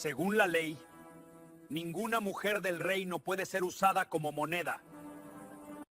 Según la ley, ninguna mujer del reino puede ser usada como moneda.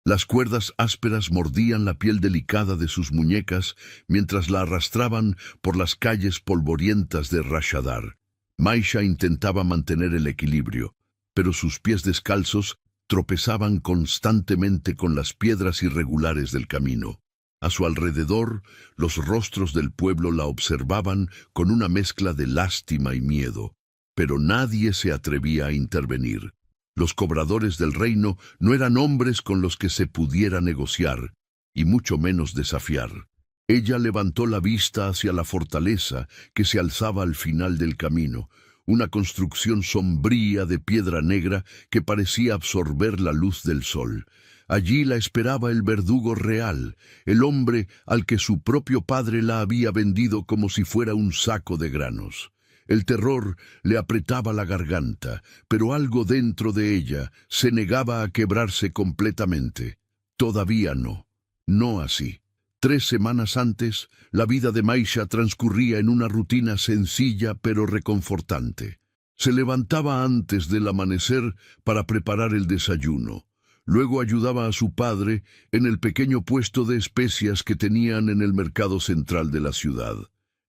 Las cuerdas ásperas mordían la piel delicada de sus muñecas mientras la arrastraban por las calles polvorientas de Rashadar. Maisha intentaba mantener el equilibrio, pero sus pies descalzos tropezaban constantemente con las piedras irregulares del camino. A su alrededor, los rostros del pueblo la observaban con una mezcla de lástima y miedo, pero nadie se atrevía a intervenir. Los cobradores del reino no eran hombres con los que se pudiera negociar, y mucho menos desafiar. Ella levantó la vista hacia la fortaleza que se alzaba al final del camino, una construcción sombría de piedra negra que parecía absorber la luz del sol. Allí la esperaba el verdugo real, el hombre al que su propio padre la había vendido como si fuera un saco de granos. El terror le apretaba la garganta, pero algo dentro de ella se negaba a quebrarse completamente. Todavía no. No así. 3 semanas antes, la vida de Maisha transcurría en una rutina sencilla pero reconfortante. Se levantaba antes del amanecer para preparar el desayuno. Luego ayudaba a su padre en el pequeño puesto de especias que tenían en el mercado central de la ciudad.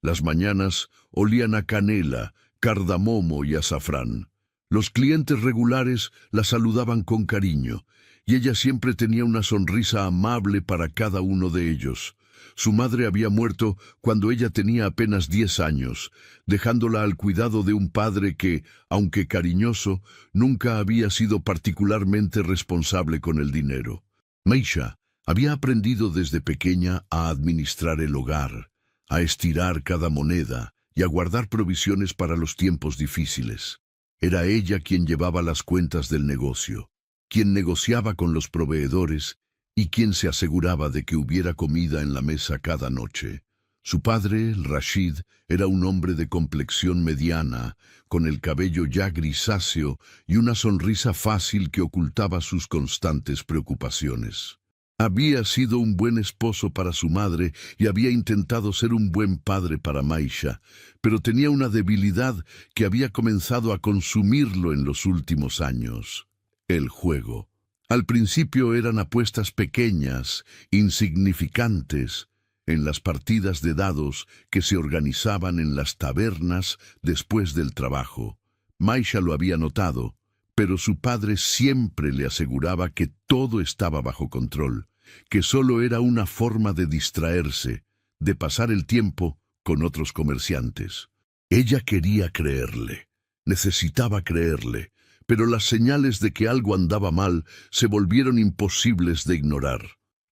Las mañanas olían a canela, cardamomo y azafrán. Los clientes regulares la saludaban con cariño, y ella siempre tenía una sonrisa amable para cada uno de ellos. Su madre había muerto cuando ella tenía apenas 10 años, dejándola al cuidado de un padre que, aunque cariñoso, nunca había sido particularmente responsable con el dinero. Maisha había aprendido desde pequeña a administrar el hogar, a estirar cada moneda y a guardar provisiones para los tiempos difíciles. Era ella quien llevaba las cuentas del negocio, quien negociaba con los proveedores y quien se aseguraba de que hubiera comida en la mesa cada noche. Su padre, Rashid, era un hombre de complexión mediana, con el cabello ya grisáceo y una sonrisa fácil que ocultaba sus constantes preocupaciones. Había sido un buen esposo para su madre y había intentado ser un buen padre para Maisha, pero tenía una debilidad que había comenzado a consumirlo en los últimos años: el juego. Al principio eran apuestas pequeñas, insignificantes, en las partidas de dados que se organizaban en las tabernas después del trabajo. Maisha lo había notado, pero su padre siempre le aseguraba que todo estaba bajo control, que solo era una forma de distraerse, de pasar el tiempo con otros comerciantes. Ella quería creerle, necesitaba creerle, pero las señales de que algo andaba mal se volvieron imposibles de ignorar.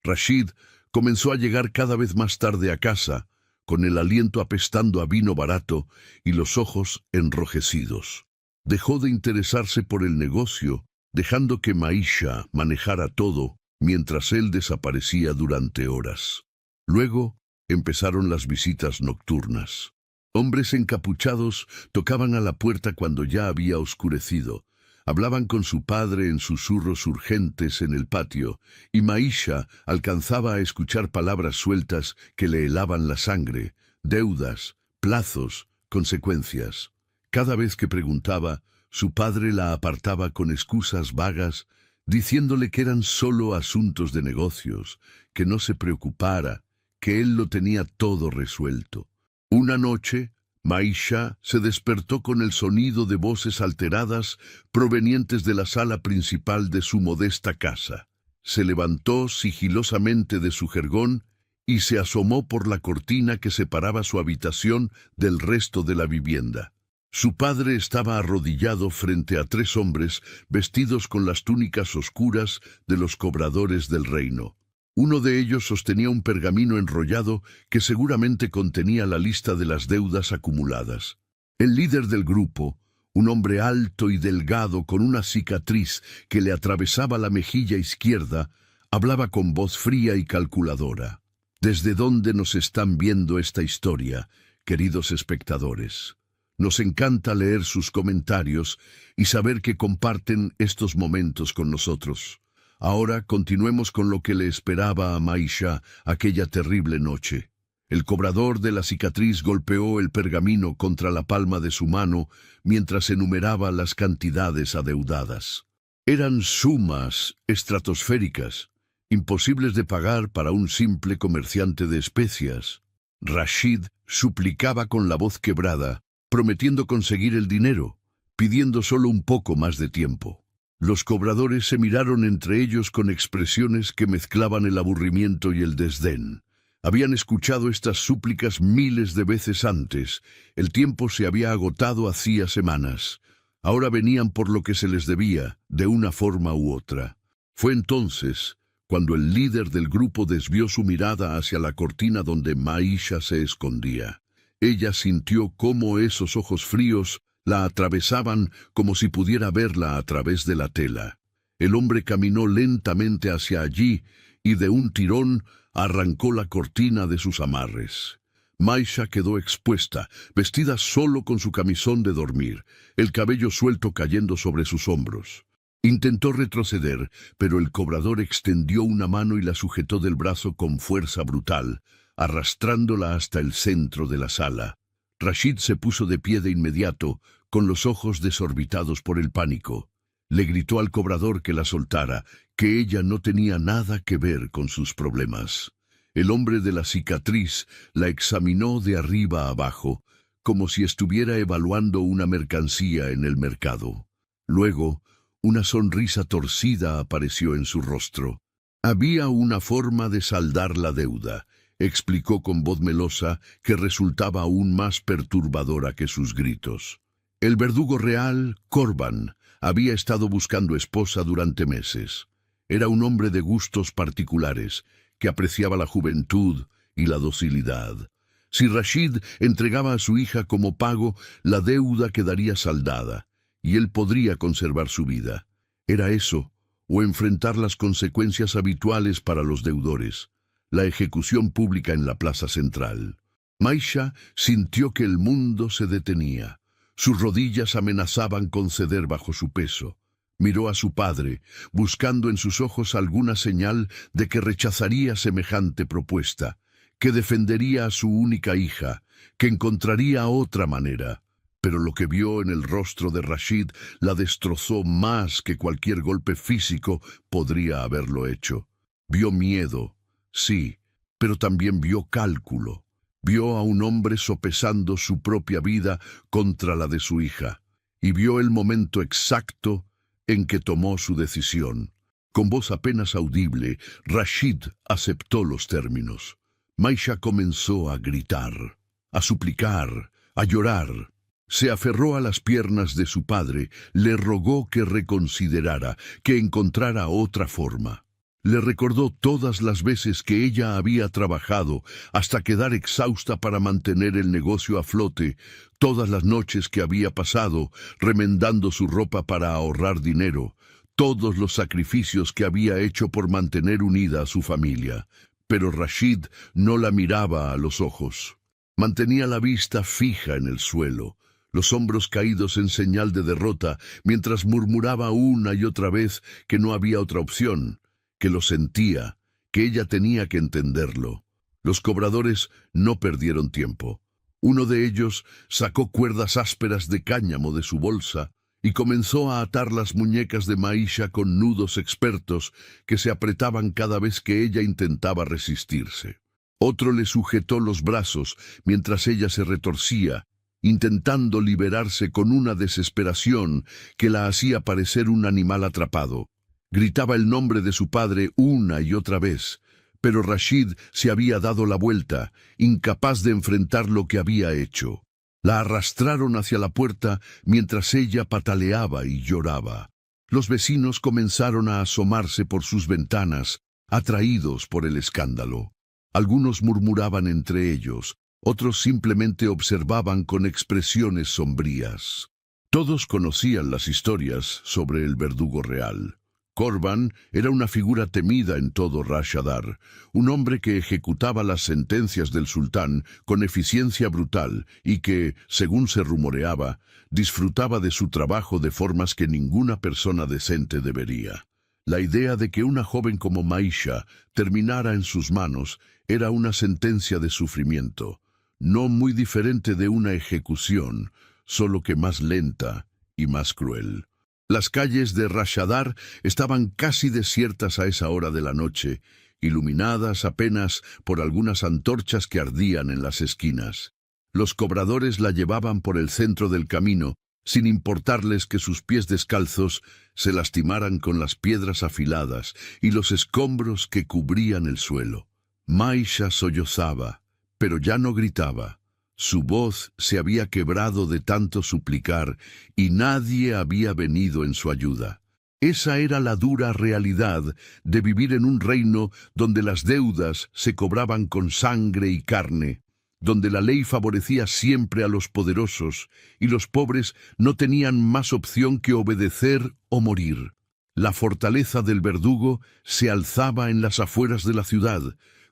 Rashid comenzó a llegar cada vez más tarde a casa, con el aliento apestando a vino barato y los ojos enrojecidos. Dejó de interesarse por el negocio, dejando que Maisha manejara todo, mientras él desaparecía durante horas. Luego empezaron las visitas nocturnas. Hombres encapuchados tocaban a la puerta cuando ya había oscurecido. Hablaban con su padre en susurros urgentes en el patio, y Maisha alcanzaba a escuchar palabras sueltas que le helaban la sangre: deudas, plazos, consecuencias. Cada vez que preguntaba, su padre la apartaba con excusas vagas, diciéndole que eran solo asuntos de negocios, que no se preocupara, que él lo tenía todo resuelto. Una noche, Maisha se despertó con el sonido de voces alteradas provenientes de la sala principal de su modesta casa. Se levantó sigilosamente de su jergón y se asomó por la cortina que separaba su habitación del resto de la vivienda. Su padre estaba arrodillado frente a 3 hombres vestidos con las túnicas oscuras de los cobradores del reino. Uno de ellos sostenía un pergamino enrollado que seguramente contenía la lista de las deudas acumuladas. El líder del grupo, un hombre alto y delgado con una cicatriz que le atravesaba la mejilla izquierda, hablaba con voz fría y calculadora. ¿Desde dónde nos están viendo esta historia, queridos espectadores? Nos encanta leer sus comentarios y saber que comparten estos momentos con nosotros. Ahora continuemos con lo que le esperaba a Maisha aquella terrible noche. El cobrador de la cicatriz golpeó el pergamino contra la palma de su mano mientras enumeraba las cantidades adeudadas. Eran sumas estratosféricas, imposibles de pagar para un simple comerciante de especias. Rashid suplicaba con la voz quebrada, prometiendo conseguir el dinero, pidiendo solo un poco más de tiempo. Los cobradores se miraron entre ellos con expresiones que mezclaban el aburrimiento y el desdén. Habían escuchado estas súplicas miles de veces antes. El tiempo se había agotado hacía semanas. Ahora venían por lo que se les debía, de una forma u otra. Fue entonces cuando el líder del grupo desvió su mirada hacia la cortina donde Maisha se escondía. Ella sintió cómo esos ojos fríos la atravesaban como si pudiera verla a través de la tela. El hombre caminó lentamente hacia allí y de un tirón arrancó la cortina de sus amarres. Maisha quedó expuesta, vestida solo con su camisón de dormir, el cabello suelto cayendo sobre sus hombros. Intentó retroceder, pero el cobrador extendió una mano y la sujetó del brazo con fuerza brutal, arrastrándola hasta el centro de la sala. Rashid se puso de pie de inmediato, con los ojos desorbitados por el pánico. Le gritó al cobrador que la soltara, que ella no tenía nada que ver con sus problemas. El hombre de la cicatriz la examinó de arriba a abajo, como si estuviera evaluando una mercancía en el mercado. Luego, una sonrisa torcida apareció en su rostro. Había una forma de saldar la deuda, explicó con voz melosa que resultaba aún más perturbadora que sus gritos. El verdugo real, Corban, había estado buscando esposa durante meses. Era un hombre de gustos particulares, que apreciaba la juventud y la docilidad. Si Rashid entregaba a su hija como pago, la deuda quedaría saldada, y él podría conservar su vida. Era eso, o enfrentar las consecuencias habituales para los deudores, la ejecución pública en la plaza central. Maisha sintió que el mundo se detenía. Sus rodillas amenazaban con ceder bajo su peso. Miró a su padre, buscando en sus ojos alguna señal de que rechazaría semejante propuesta, que defendería a su única hija, que encontraría otra manera. Pero lo que vio en el rostro de Rashid la destrozó más que cualquier golpe físico podría haberlo hecho. Vio miedo, sí, pero también vio cálculo. Vio a un hombre sopesando su propia vida contra la de su hija, y vio el momento exacto en que tomó su decisión. Con voz apenas audible, Rashid aceptó los términos. Maisha comenzó a gritar, a suplicar, a llorar. Se aferró a las piernas de su padre, le rogó que reconsiderara, que encontrara otra forma. Le recordó todas las veces que ella había trabajado hasta quedar exhausta para mantener el negocio a flote, todas las noches que había pasado remendando su ropa para ahorrar dinero, todos los sacrificios que había hecho por mantener unida a su familia. Pero Rashid no la miraba a los ojos. Mantenía la vista fija en el suelo, los hombros caídos en señal de derrota, mientras murmuraba una y otra vez que no había otra opción, que lo sentía, que ella tenía que entenderlo. Los cobradores no perdieron tiempo. Uno de ellos sacó cuerdas ásperas de cáñamo de su bolsa y comenzó a atar las muñecas de Maisha con nudos expertos que se apretaban cada vez que ella intentaba resistirse. Otro le sujetó los brazos mientras ella se retorcía, intentando liberarse con una desesperación que la hacía parecer un animal atrapado. Gritaba el nombre de su padre una y otra vez, pero Rashid se había dado la vuelta, incapaz de enfrentar lo que había hecho. La arrastraron hacia la puerta mientras ella pataleaba y lloraba. Los vecinos comenzaron a asomarse por sus ventanas, atraídos por el escándalo. Algunos murmuraban entre ellos, otros simplemente observaban con expresiones sombrías. Todos conocían las historias sobre el verdugo real. Corban era una figura temida en todo Rashadar, un hombre que ejecutaba las sentencias del sultán con eficiencia brutal y que, según se rumoreaba, disfrutaba de su trabajo de formas que ninguna persona decente debería. La idea de que una joven como Maisha terminara en sus manos era una sentencia de sufrimiento, no muy diferente de una ejecución, solo que más lenta y más cruel. Las calles de Rashadar estaban casi desiertas a esa hora de la noche, iluminadas apenas por algunas antorchas que ardían en las esquinas. Los cobradores la llevaban por el centro del camino, sin importarles que sus pies descalzos se lastimaran con las piedras afiladas y los escombros que cubrían el suelo. Maisha sollozaba, pero ya no gritaba. Su voz se había quebrado de tanto suplicar y nadie había venido en su ayuda. Esa era la dura realidad de vivir en un reino donde las deudas se cobraban con sangre y carne, donde la ley favorecía siempre a los poderosos y los pobres no tenían más opción que obedecer o morir. La fortaleza del verdugo se alzaba en las afueras de la ciudad,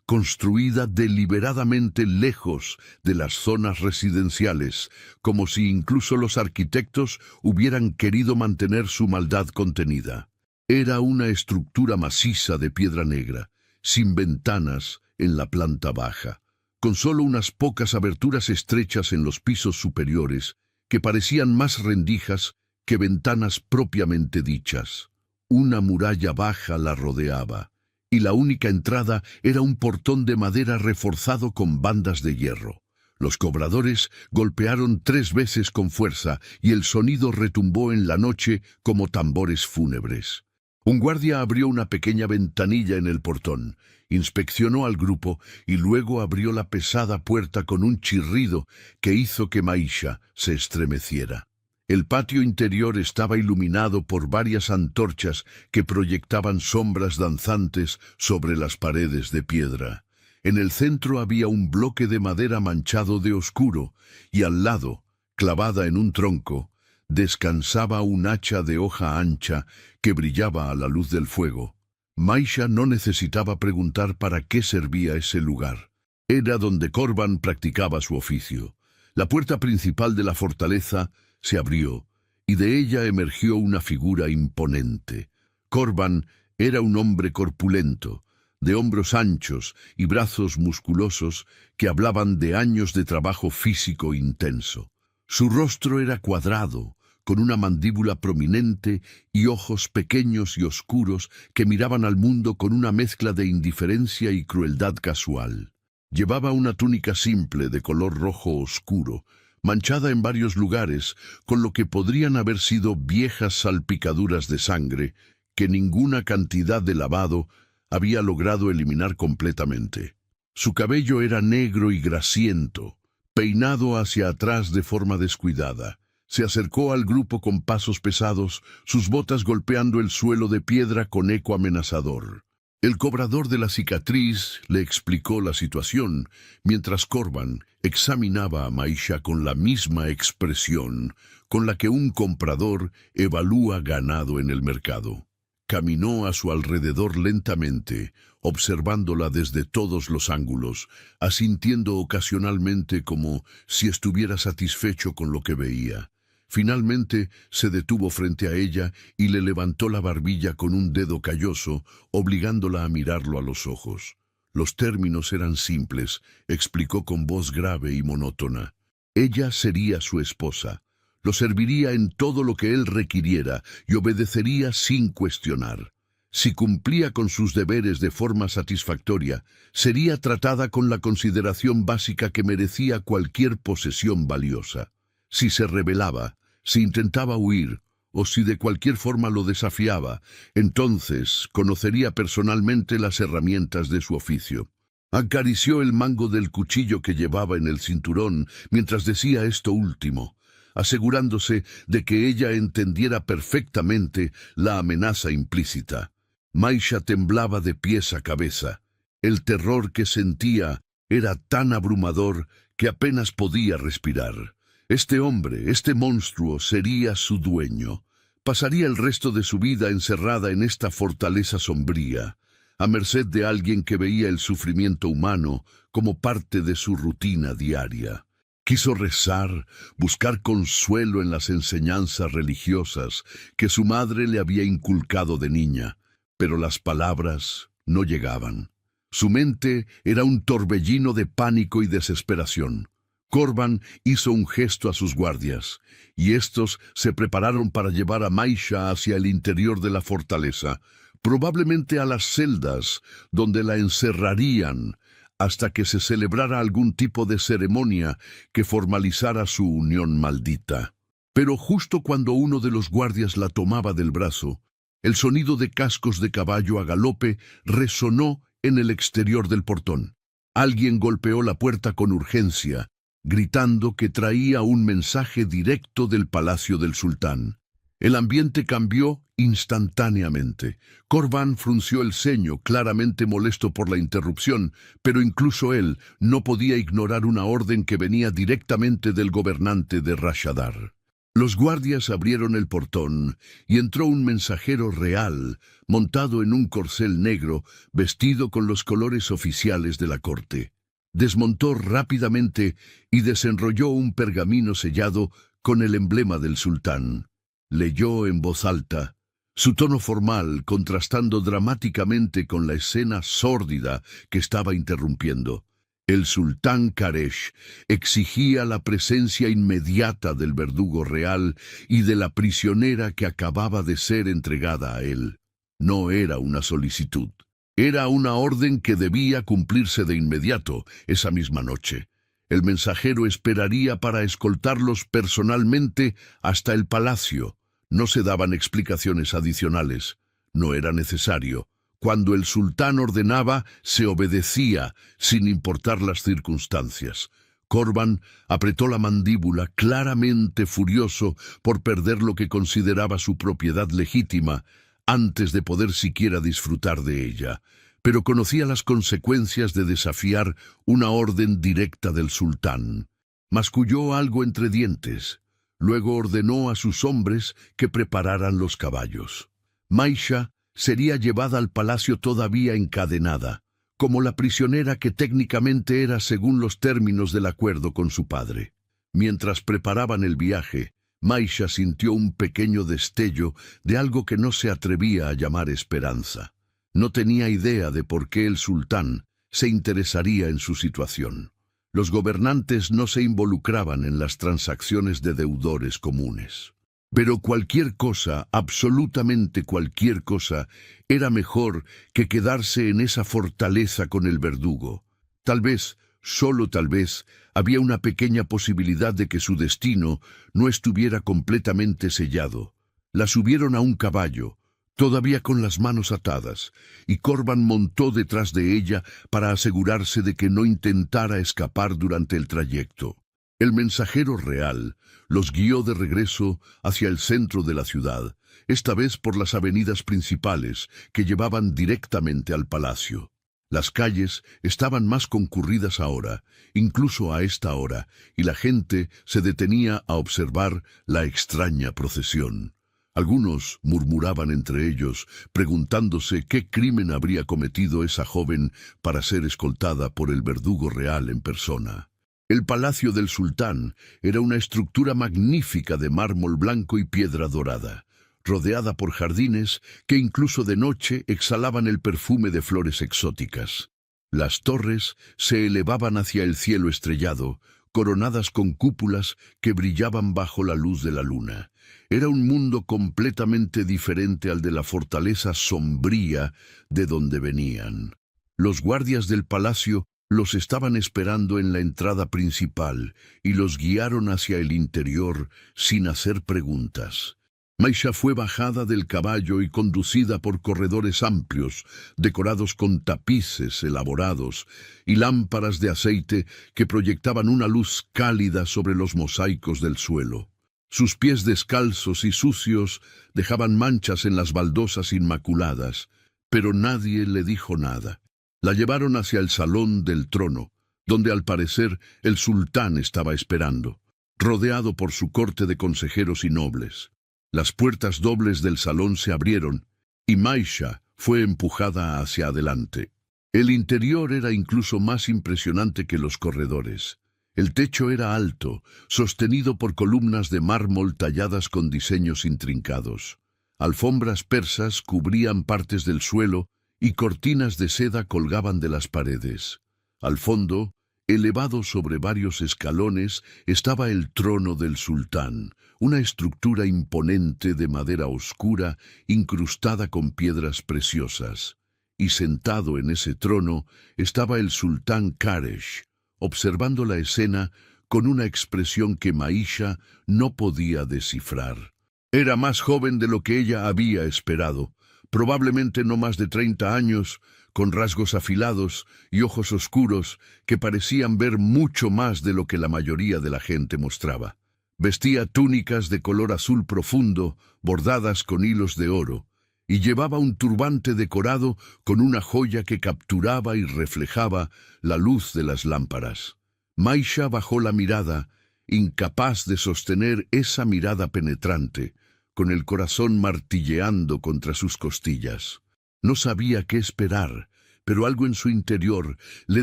construida deliberadamente lejos de las zonas residenciales, como si incluso los arquitectos hubieran querido mantener su maldad contenida. Era una estructura maciza de piedra negra, sin ventanas en la planta baja, con solo unas pocas aberturas estrechas en los pisos superiores, que parecían más rendijas que ventanas propiamente dichas. Una muralla baja la rodeaba, y la única entrada era un portón de madera reforzado con bandas de hierro. Los cobradores golpearon 3 veces con fuerza y el sonido retumbó en la noche como tambores fúnebres. Un guardia abrió una pequeña ventanilla en el portón, inspeccionó al grupo y luego abrió la pesada puerta con un chirrido que hizo que Maisha se estremeciera. El patio interior estaba iluminado por varias antorchas que proyectaban sombras danzantes sobre las paredes de piedra. En el centro había un bloque de madera manchado de oscuro y al lado, clavada en un tronco, descansaba un hacha de hoja ancha que brillaba a la luz del fuego. Maisha no necesitaba preguntar para qué servía ese lugar. Era donde Corban practicaba su oficio. La puerta principal de la fortaleza se abrió, y de ella emergió una figura imponente. Corban era un hombre corpulento, de hombros anchos y brazos musculosos que hablaban de años de trabajo físico intenso. Su rostro era cuadrado, con una mandíbula prominente y ojos pequeños y oscuros que miraban al mundo con una mezcla de indiferencia y crueldad casual. Llevaba una túnica simple de color rojo oscuro, manchada en varios lugares, con lo que podrían haber sido viejas salpicaduras de sangre que ninguna cantidad de lavado había logrado eliminar completamente. Su cabello era negro y grasiento, peinado hacia atrás de forma descuidada. Se acercó al grupo con pasos pesados, sus botas golpeando el suelo de piedra con eco amenazador. El cobrador de la cicatriz le explicó la situación, mientras Corban examinaba a Maisha con la misma expresión con la que un comprador evalúa ganado en el mercado. Caminó a su alrededor lentamente, observándola desde todos los ángulos, asintiendo ocasionalmente como si estuviera satisfecho con lo que veía. Finalmente se detuvo frente a ella y le levantó la barbilla con un dedo calloso, obligándola a mirarlo a los ojos. Los términos eran simples, explicó con voz grave y monótona. Ella sería su esposa. Lo serviría en todo lo que él requiriera y obedecería sin cuestionar. Si cumplía con sus deberes de forma satisfactoria, sería tratada con la consideración básica que merecía cualquier posesión valiosa. Si se rebelaba, si intentaba huir, o si de cualquier forma lo desafiaba, entonces conocería personalmente las herramientas de su oficio. Acarició el mango del cuchillo que llevaba en el cinturón mientras decía esto último, asegurándose de que ella entendiera perfectamente la amenaza implícita. Maisha temblaba de pies a cabeza. El terror que sentía era tan abrumador que apenas podía respirar. Este hombre, este monstruo, sería su dueño. Pasaría el resto de su vida encerrada en esta fortaleza sombría, a merced de alguien que veía el sufrimiento humano como parte de su rutina diaria. Quiso rezar, buscar consuelo en las enseñanzas religiosas que su madre le había inculcado de niña, pero las palabras no llegaban. Su mente era un torbellino de pánico y desesperación. Corban hizo un gesto a sus guardias, y estos se prepararon para llevar a Maisha hacia el interior de la fortaleza, probablemente a las celdas, donde la encerrarían hasta que se celebrara algún tipo de ceremonia que formalizara su unión maldita. Pero justo cuando uno de los guardias la tomaba del brazo, el sonido de cascos de caballo a galope resonó en el exterior del portón. Alguien golpeó la puerta con urgencia, gritando que traía un mensaje directo del palacio del sultán. El ambiente cambió instantáneamente. Corban frunció el ceño, claramente molesto por la interrupción, pero incluso él no podía ignorar una orden que venía directamente del gobernante de Rashadar. Los guardias abrieron el portón y entró un mensajero real, montado en un corcel negro, vestido con los colores oficiales de la corte. Desmontó rápidamente y desenrolló un pergamino sellado con el emblema del sultán. Leyó en voz alta, su tono formal contrastando dramáticamente con la escena sórdida que estaba interrumpiendo. El sultán Qaresh exigía la presencia inmediata del verdugo real y de la prisionera que acababa de ser entregada a él. No era una solicitud. Era una orden que debía cumplirse de inmediato, esa misma noche. El mensajero esperaría para escoltarlos personalmente hasta el palacio. No se daban explicaciones adicionales. No era necesario. Cuando el sultán ordenaba, se obedecía, sin importar las circunstancias. Corban apretó la mandíbula, claramente furioso por perder lo que consideraba su propiedad legítima, antes de poder siquiera disfrutar de ella. Pero conocía las consecuencias de desafiar una orden directa del sultán. Masculló algo entre dientes. Luego ordenó a sus hombres que prepararan los caballos. Maisha sería llevada al palacio todavía encadenada, como la prisionera que técnicamente era según los términos del acuerdo con su padre. Mientras preparaban el viaje, Maisha sintió un pequeño destello de algo que no se atrevía a llamar esperanza. No tenía idea de por qué el sultán se interesaría en su situación. Los gobernantes no se involucraban en las transacciones de deudores comunes. Pero cualquier cosa, absolutamente cualquier cosa, era mejor que quedarse en esa fortaleza con el verdugo. Tal vez, solo tal vez, había una pequeña posibilidad de que su destino no estuviera completamente sellado. La subieron a un caballo, todavía con las manos atadas, y Corban montó detrás de ella para asegurarse de que no intentara escapar durante el trayecto. El mensajero real los guió de regreso hacia el centro de la ciudad, esta vez por las avenidas principales que llevaban directamente al palacio. Las calles estaban más concurridas ahora, incluso a esta hora, y la gente se detenía a observar la extraña procesión. Algunos murmuraban entre ellos, preguntándose qué crimen habría cometido esa joven para ser escoltada por el verdugo real en persona. El palacio del sultán era una estructura magnífica de mármol blanco y piedra dorada, rodeada por jardines que incluso de noche exhalaban el perfume de flores exóticas. Las torres se elevaban hacia el cielo estrellado, coronadas con cúpulas que brillaban bajo la luz de la luna. Era un mundo completamente diferente al de la fortaleza sombría de donde venían. Los guardias del palacio los estaban esperando en la entrada principal y los guiaron hacia el interior sin hacer preguntas. Maisha fue bajada del caballo y conducida por corredores amplios, decorados con tapices elaborados y lámparas de aceite que proyectaban una luz cálida sobre los mosaicos del suelo. Sus pies descalzos y sucios dejaban manchas en las baldosas inmaculadas, pero nadie le dijo nada. La llevaron hacia el salón del trono, donde al parecer el sultán estaba esperando, rodeado por su corte de consejeros y nobles. Las puertas dobles del salón se abrieron y Maisha fue empujada hacia adelante. El interior era incluso más impresionante que los corredores. El techo era alto, sostenido por columnas de mármol talladas con diseños intrincados. Alfombras persas cubrían partes del suelo y cortinas de seda colgaban de las paredes. Al fondo, elevado sobre varios escalones, estaba el trono del sultán, una estructura imponente de madera oscura incrustada con piedras preciosas. Y sentado en ese trono estaba el sultán Karesh, observando la escena con una expresión que Maisha no podía descifrar. Era más joven de lo que ella había esperado, probablemente no más de 30 años, con rasgos afilados y ojos oscuros que parecían ver mucho más de lo que la mayoría de la gente mostraba. Vestía túnicas de color azul profundo, bordadas con hilos de oro, y llevaba un turbante decorado con una joya que capturaba y reflejaba la luz de las lámparas. Maisha bajó la mirada, incapaz de sostener esa mirada penetrante, con el corazón martilleando contra sus costillas. No sabía qué esperar, pero algo en su interior le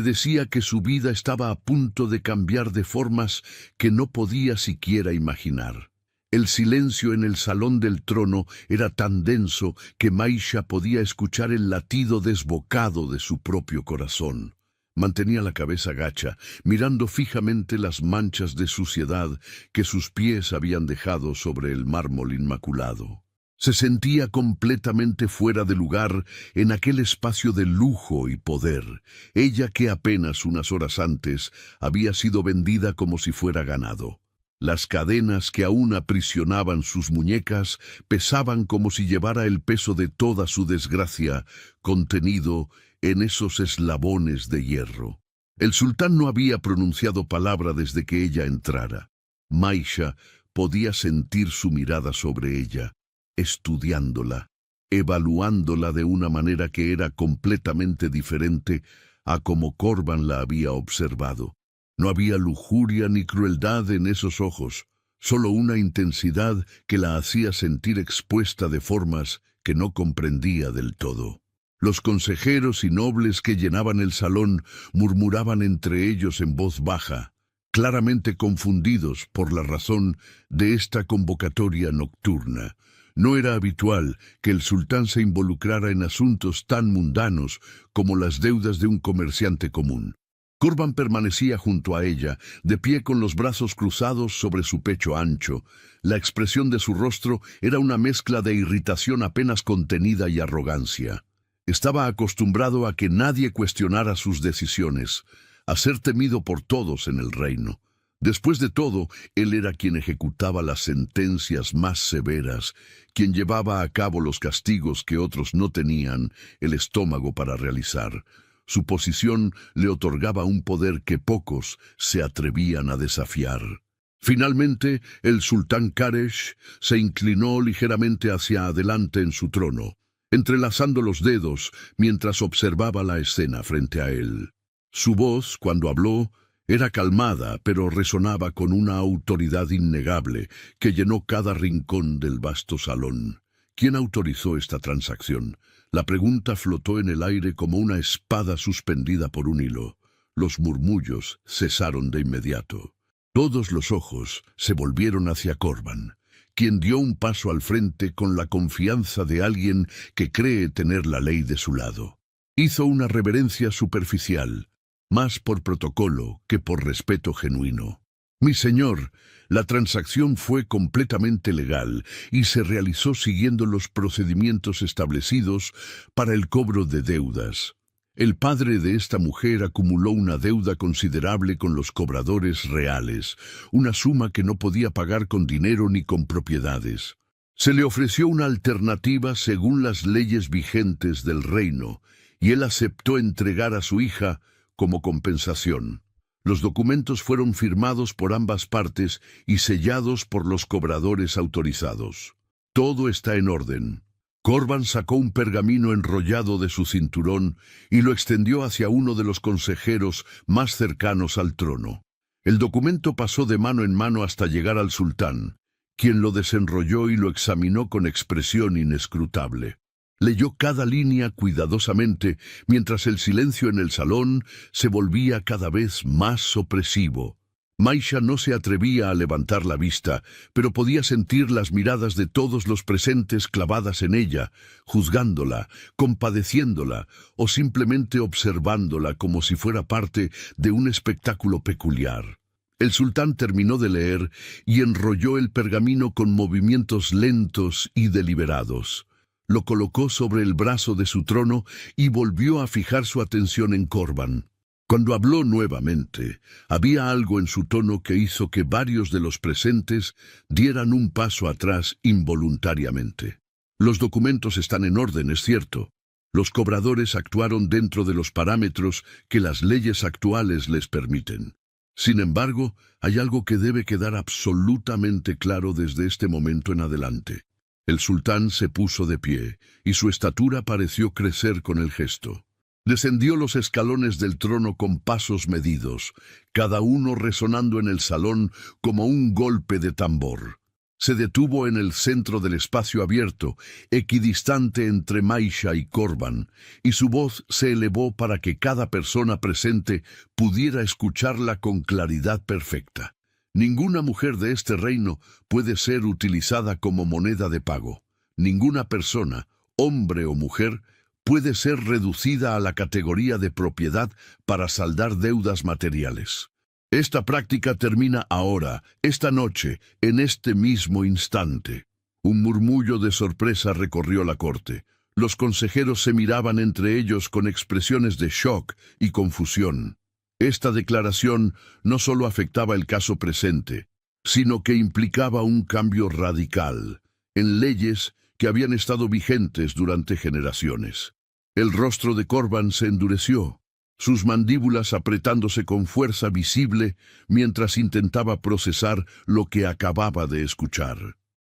decía que su vida estaba a punto de cambiar de formas que no podía siquiera imaginar. El silencio en el salón del trono era tan denso que Maisha podía escuchar el latido desbocado de su propio corazón. Mantenía la cabeza gacha, mirando fijamente las manchas de suciedad que sus pies habían dejado sobre el mármol inmaculado. Se sentía completamente fuera de lugar en aquel espacio de lujo y poder, ella que apenas unas horas antes había sido vendida como si fuera ganado. Las cadenas que aún aprisionaban sus muñecas pesaban como si llevara el peso de toda su desgracia contenido en esos eslabones de hierro. El sultán no había pronunciado palabra desde que ella entrara. Maisha podía sentir su mirada sobre ella, estudiándola, evaluándola de una manera que era completamente diferente a como Corban la había observado. No había lujuria ni crueldad en esos ojos, solo una intensidad que la hacía sentir expuesta de formas que no comprendía del todo. Los consejeros y nobles que llenaban el salón murmuraban entre ellos en voz baja, claramente confundidos por la razón de esta convocatoria nocturna. No era habitual que el sultán se involucrara en asuntos tan mundanos como las deudas de un comerciante común. Corban permanecía junto a ella, de pie con los brazos cruzados sobre su pecho ancho. La expresión de su rostro era una mezcla de irritación apenas contenida y arrogancia. Estaba acostumbrado a que nadie cuestionara sus decisiones, a ser temido por todos en el reino. Después de todo, él era quien ejecutaba las sentencias más severas, quien llevaba a cabo los castigos que otros no tenían el estómago para realizar. Su posición le otorgaba un poder que pocos se atrevían a desafiar. Finalmente, el sultán Karesh se inclinó ligeramente hacia adelante en su trono, entrelazando los dedos mientras observaba la escena frente a él. Su voz, cuando habló, era calmada, pero resonaba con una autoridad innegable que llenó cada rincón del vasto salón. ¿Quién autorizó esta transacción? La pregunta flotó en el aire como una espada suspendida por un hilo. Los murmullos cesaron de inmediato. Todos los ojos se volvieron hacia Corban, quien dio un paso al frente con la confianza de alguien que cree tener la ley de su lado. Hizo una reverencia superficial, más por protocolo que por respeto genuino. Mi señor, la transacción fue completamente legal y se realizó siguiendo los procedimientos establecidos para el cobro de deudas. El padre de esta mujer acumuló una deuda considerable con los cobradores reales, una suma que no podía pagar con dinero ni con propiedades. Se le ofreció una alternativa según las leyes vigentes del reino, y él aceptó entregar a su hija como compensación. Los documentos fueron firmados por ambas partes y sellados por los cobradores autorizados. Todo está en orden. Corban sacó un pergamino enrollado de su cinturón y lo extendió hacia uno de los consejeros más cercanos al trono. El documento pasó de mano en mano hasta llegar al sultán, quien lo desenrolló y lo examinó con expresión inescrutable. Leyó cada línea cuidadosamente, mientras el silencio en el salón se volvía cada vez más opresivo. Maisha no se atrevía a levantar la vista, pero podía sentir las miradas de todos los presentes clavadas en ella, juzgándola, compadeciéndola o simplemente observándola como si fuera parte de un espectáculo peculiar. El sultán terminó de leer y enrolló el pergamino con movimientos lentos y deliberados. Lo colocó sobre el brazo de su trono y volvió a fijar su atención en Corban. Cuando habló nuevamente, había algo en su tono que hizo que varios de los presentes dieran un paso atrás involuntariamente. Los documentos están en orden, es cierto. Los cobradores actuaron dentro de los parámetros que las leyes actuales les permiten. Sin embargo, hay algo que debe quedar absolutamente claro desde este momento en adelante. El sultán se puso de pie, y su estatura pareció crecer con el gesto. Descendió los escalones del trono con pasos medidos, cada uno resonando en el salón como un golpe de tambor. Se detuvo en el centro del espacio abierto, equidistante entre Maisha y Corban, y su voz se elevó para que cada persona presente pudiera escucharla con claridad perfecta. Ninguna mujer de este reino puede ser utilizada como moneda de pago. Ninguna persona, hombre o mujer, puede ser reducida a la categoría de propiedad para saldar deudas materiales. Esta práctica termina ahora, esta noche, en este mismo instante. Un murmullo de sorpresa recorrió la corte. Los consejeros se miraban entre ellos con expresiones de shock y confusión. Esta declaración no solo afectaba el caso presente, sino que implicaba un cambio radical en leyes que habían estado vigentes durante generaciones. El rostro de Corban se endureció, sus mandíbulas apretándose con fuerza visible mientras intentaba procesar lo que acababa de escuchar.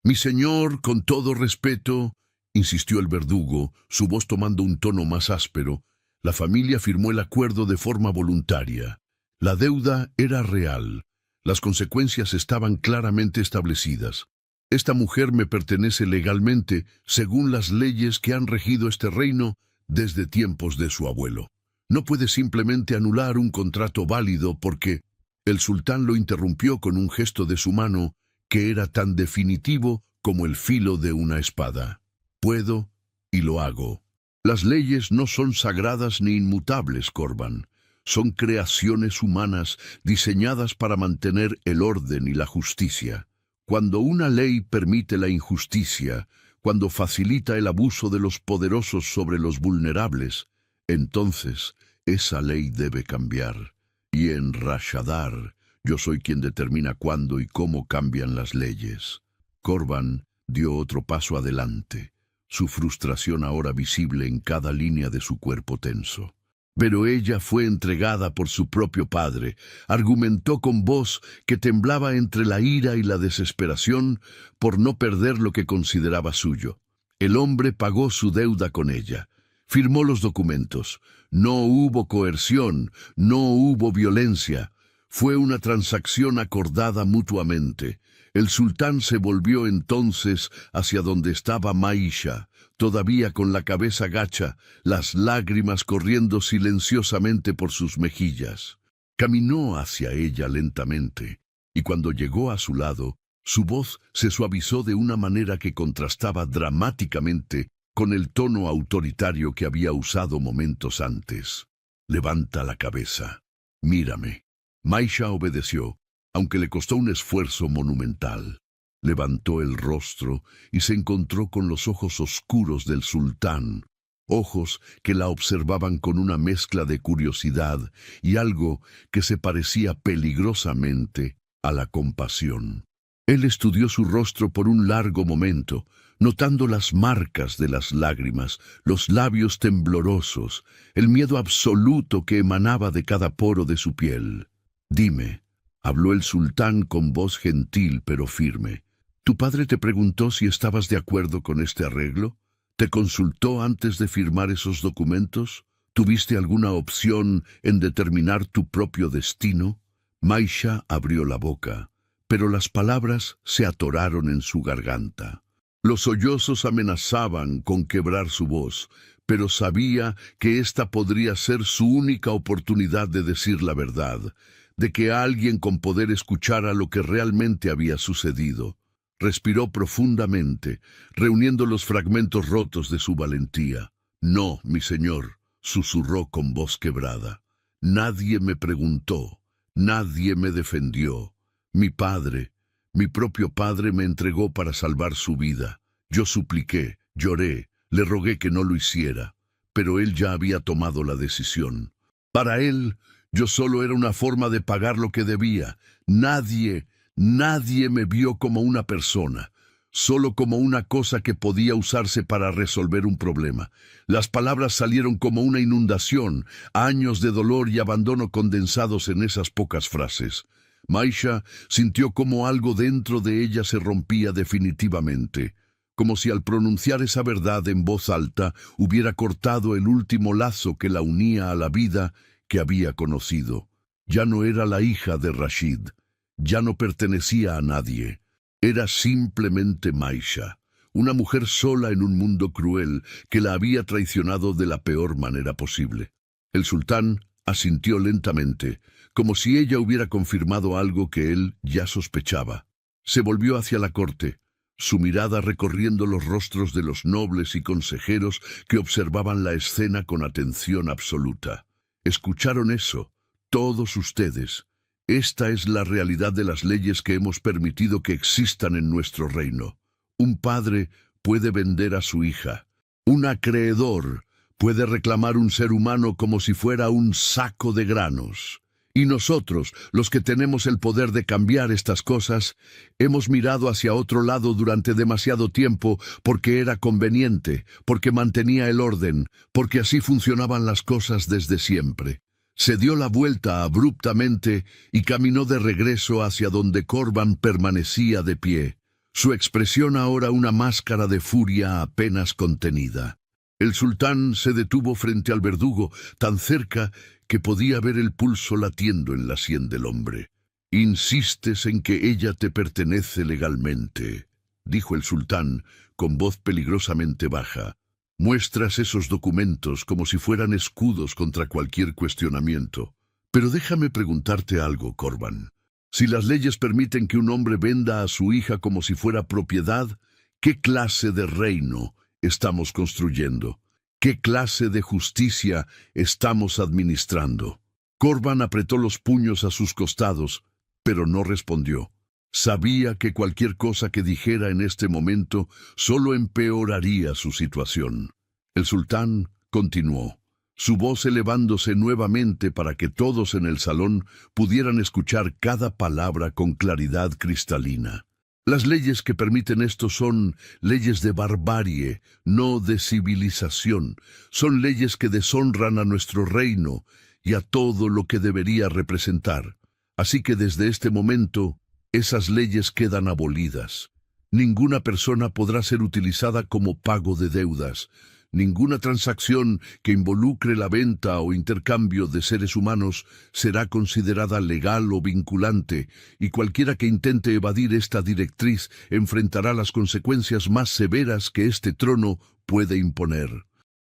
«Mi señor, con todo respeto», insistió el verdugo, su voz tomando un tono más áspero, la familia firmó el acuerdo de forma voluntaria. La deuda era real. Las consecuencias estaban claramente establecidas. Esta mujer me pertenece legalmente según las leyes que han regido este reino desde tiempos de su abuelo. No puede simplemente anular un contrato válido porque el sultán lo interrumpió con un gesto de su mano que era tan definitivo como el filo de una espada. Puedo y lo hago. Las leyes no son sagradas ni inmutables, Corban. Son creaciones humanas diseñadas para mantener el orden y la justicia. Cuando una ley permite la injusticia, cuando facilita el abuso de los poderosos sobre los vulnerables, entonces esa ley debe cambiar. Y en Rashadar, yo soy quien determina cuándo y cómo cambian las leyes. Corban dio otro paso adelante, su frustración ahora visible en cada línea de su cuerpo tenso. Pero ella fue entregada por su propio padre, argumentó con voz que temblaba entre la ira y la desesperación por no perder lo que consideraba suyo. El hombre pagó su deuda con ella, firmó los documentos. No hubo coerción, no hubo violencia. Fue una transacción acordada mutuamente. El sultán se volvió entonces hacia donde estaba Maisha, todavía con la cabeza gacha, las lágrimas corriendo silenciosamente por sus mejillas. Caminó hacia ella lentamente, y cuando llegó a su lado, su voz se suavizó de una manera que contrastaba dramáticamente con el tono autoritario que había usado momentos antes. «Levanta la cabeza. Mírame». Maisha obedeció, aunque le costó un esfuerzo monumental. Levantó el rostro y se encontró con los ojos oscuros del sultán, ojos que la observaban con una mezcla de curiosidad y algo que se parecía peligrosamente a la compasión. Él estudió su rostro por un largo momento, notando las marcas de las lágrimas, los labios temblorosos, el miedo absoluto que emanaba de cada poro de su piel. «Dime», habló el sultán con voz gentil pero firme, «¿tu padre te preguntó si estabas de acuerdo con este arreglo? ¿Te consultó antes de firmar esos documentos? ¿Tuviste alguna opción en determinar tu propio destino?» Maisha abrió la boca, pero las palabras se atoraron en su garganta. Los sollozos amenazaban con quebrar su voz, pero sabía que esta podría ser su única oportunidad de decir la verdad, de que alguien con poder escuchara lo que realmente había sucedido. Respiró profundamente, reuniendo los fragmentos rotos de su valentía. «No, mi señor», susurró con voz quebrada. «Nadie me preguntó, nadie me defendió. Mi padre, mi propio padre me entregó para salvar su vida. Yo supliqué, lloré, le rogué que no lo hiciera, pero él ya había tomado la decisión. Para él, yo solo era una forma de pagar lo que debía. Nadie me vio como una persona, solo como una cosa que podía usarse para resolver un problema. Las palabras salieron como una inundación, años de dolor y abandono condensados en esas pocas frases. Maisha sintió como algo dentro de ella se rompía definitivamente, como si al pronunciar esa verdad en voz alta hubiera cortado el último lazo que la unía a la vida que había conocido. Ya no era la hija de Rashid, ya no pertenecía a nadie. Era simplemente Maisha, una mujer sola en un mundo cruel que la había traicionado de la peor manera posible. El sultán asintió lentamente, como si ella hubiera confirmado algo que él ya sospechaba. Se volvió hacia la corte, su mirada recorriendo los rostros de los nobles y consejeros que observaban la escena con atención absoluta. ¿Escucharon eso? Todos ustedes. Esta es la realidad de las leyes que hemos permitido que existan en nuestro reino. Un padre puede vender a su hija. Un acreedor puede reclamar un ser humano como si fuera un saco de granos. Y nosotros, los que tenemos el poder de cambiar estas cosas, hemos mirado hacia otro lado durante demasiado tiempo porque era conveniente, porque mantenía el orden, porque así funcionaban las cosas desde siempre. Se dio la vuelta abruptamente y caminó de regreso hacia donde Corban permanecía de pie, su expresión ahora una máscara de furia apenas contenida. El sultán se detuvo frente al verdugo, tan cerca que podía ver el pulso latiendo en la sien del hombre. «Insistes en que ella te pertenece legalmente», dijo el sultán con voz peligrosamente baja. «Muestras esos documentos como si fueran escudos contra cualquier cuestionamiento. Pero déjame preguntarte algo, Corban. Si las leyes permiten que un hombre venda a su hija como si fuera propiedad, ¿qué clase de reino estamos construyendo? ¿Qué clase de justicia estamos administrando?» Corban apretó los puños a sus costados, pero no respondió. Sabía que cualquier cosa que dijera en este momento solo empeoraría su situación. El sultán continuó, su voz elevándose nuevamente para que todos en el salón pudieran escuchar cada palabra con claridad cristalina. Las leyes que permiten esto son leyes de barbarie, no de civilización. Son leyes que deshonran a nuestro reino y a todo lo que debería representar. Así que desde este momento, esas leyes quedan abolidas. Ninguna persona podrá ser utilizada como pago de deudas. Ninguna transacción que involucre la venta o intercambio de seres humanos será considerada legal o vinculante, y cualquiera que intente evadir esta directriz enfrentará las consecuencias más severas que este trono puede imponer.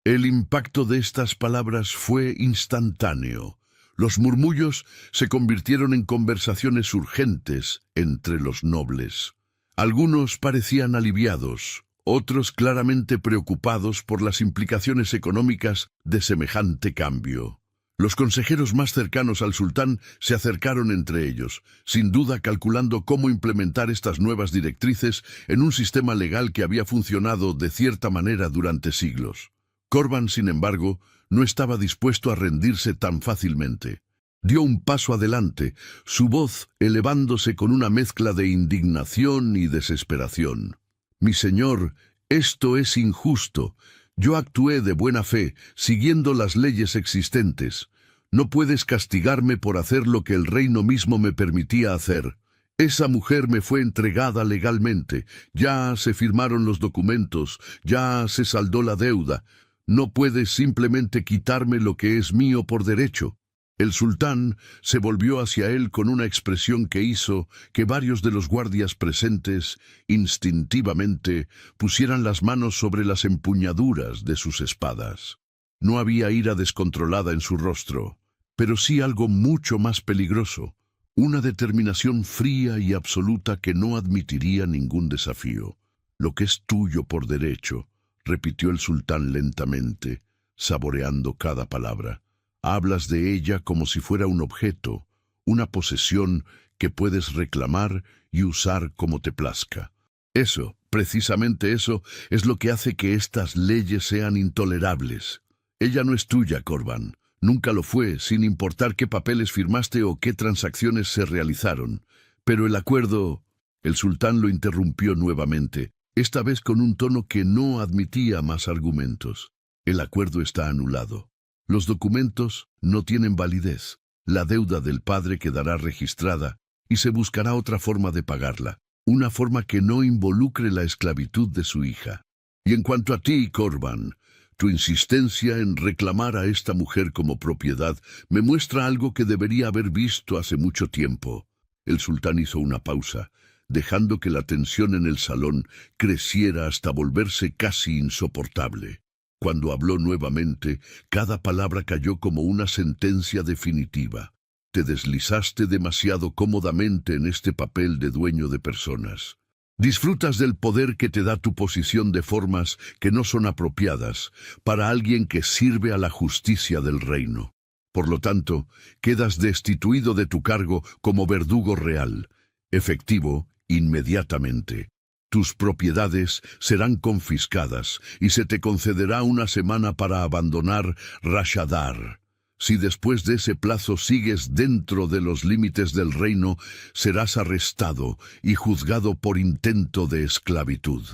El impacto de estas palabras fue instantáneo. Los murmullos se convirtieron en conversaciones urgentes entre los nobles. Algunos parecían aliviados, otros claramente preocupados por las implicaciones económicas de semejante cambio. Los consejeros más cercanos al sultán se acercaron entre ellos, sin duda calculando cómo implementar estas nuevas directrices en un sistema legal que había funcionado de cierta manera durante siglos. Corban, sin embargo, no estaba dispuesto a rendirse tan fácilmente. Dio un paso adelante, su voz elevándose con una mezcla de indignación y desesperación. «Mi señor, esto es injusto. Yo actué de buena fe, siguiendo las leyes existentes. No puedes castigarme por hacer lo que el reino mismo me permitía hacer. Esa mujer me fue entregada legalmente. Ya se firmaron los documentos, ya se saldó la deuda. No puedes simplemente quitarme lo que es mío por derecho». El sultán se volvió hacia él con una expresión que hizo que varios de los guardias presentes instintivamente pusieran las manos sobre las empuñaduras de sus espadas. No había ira descontrolada en su rostro, pero sí algo mucho más peligroso, Una determinación fría y absoluta que no admitiría ningún desafío. Lo que es tuyo por derecho, repitió el sultán lentamente, saboreando cada palabra. Hablas de ella como si fuera un objeto, una posesión que puedes reclamar y usar como te plazca. Eso, precisamente eso, es lo que hace que estas leyes sean intolerables. Ella no es tuya, Corban. Nunca lo fue, sin importar qué papeles firmaste o qué transacciones se realizaron. Pero el acuerdo... El sultán lo interrumpió nuevamente, esta vez con un tono que no admitía más argumentos. El acuerdo está anulado. Los documentos no tienen validez. La deuda del padre quedará registrada y se buscará otra forma de pagarla, una forma que no involucre la esclavitud de su hija. Y en cuanto a ti, Corban, tu insistencia en reclamar a esta mujer como propiedad me muestra algo que debería haber visto hace mucho tiempo. El sultán hizo una pausa, dejando que la tensión en el salón creciera hasta volverse casi insoportable. Cuando habló nuevamente, cada palabra cayó como una sentencia definitiva. Te deslizaste demasiado cómodamente en este papel de dueño de personas. Disfrutas del poder que te da tu posición de formas que no son apropiadas para alguien que sirve a la justicia del reino. Por lo tanto, quedas destituido de tu cargo como verdugo real, efectivo inmediatamente. Tus propiedades serán confiscadas y se te concederá una semana para abandonar Rashadar. Si después de ese plazo sigues dentro de los límites del reino, serás arrestado y juzgado por intento de esclavitud.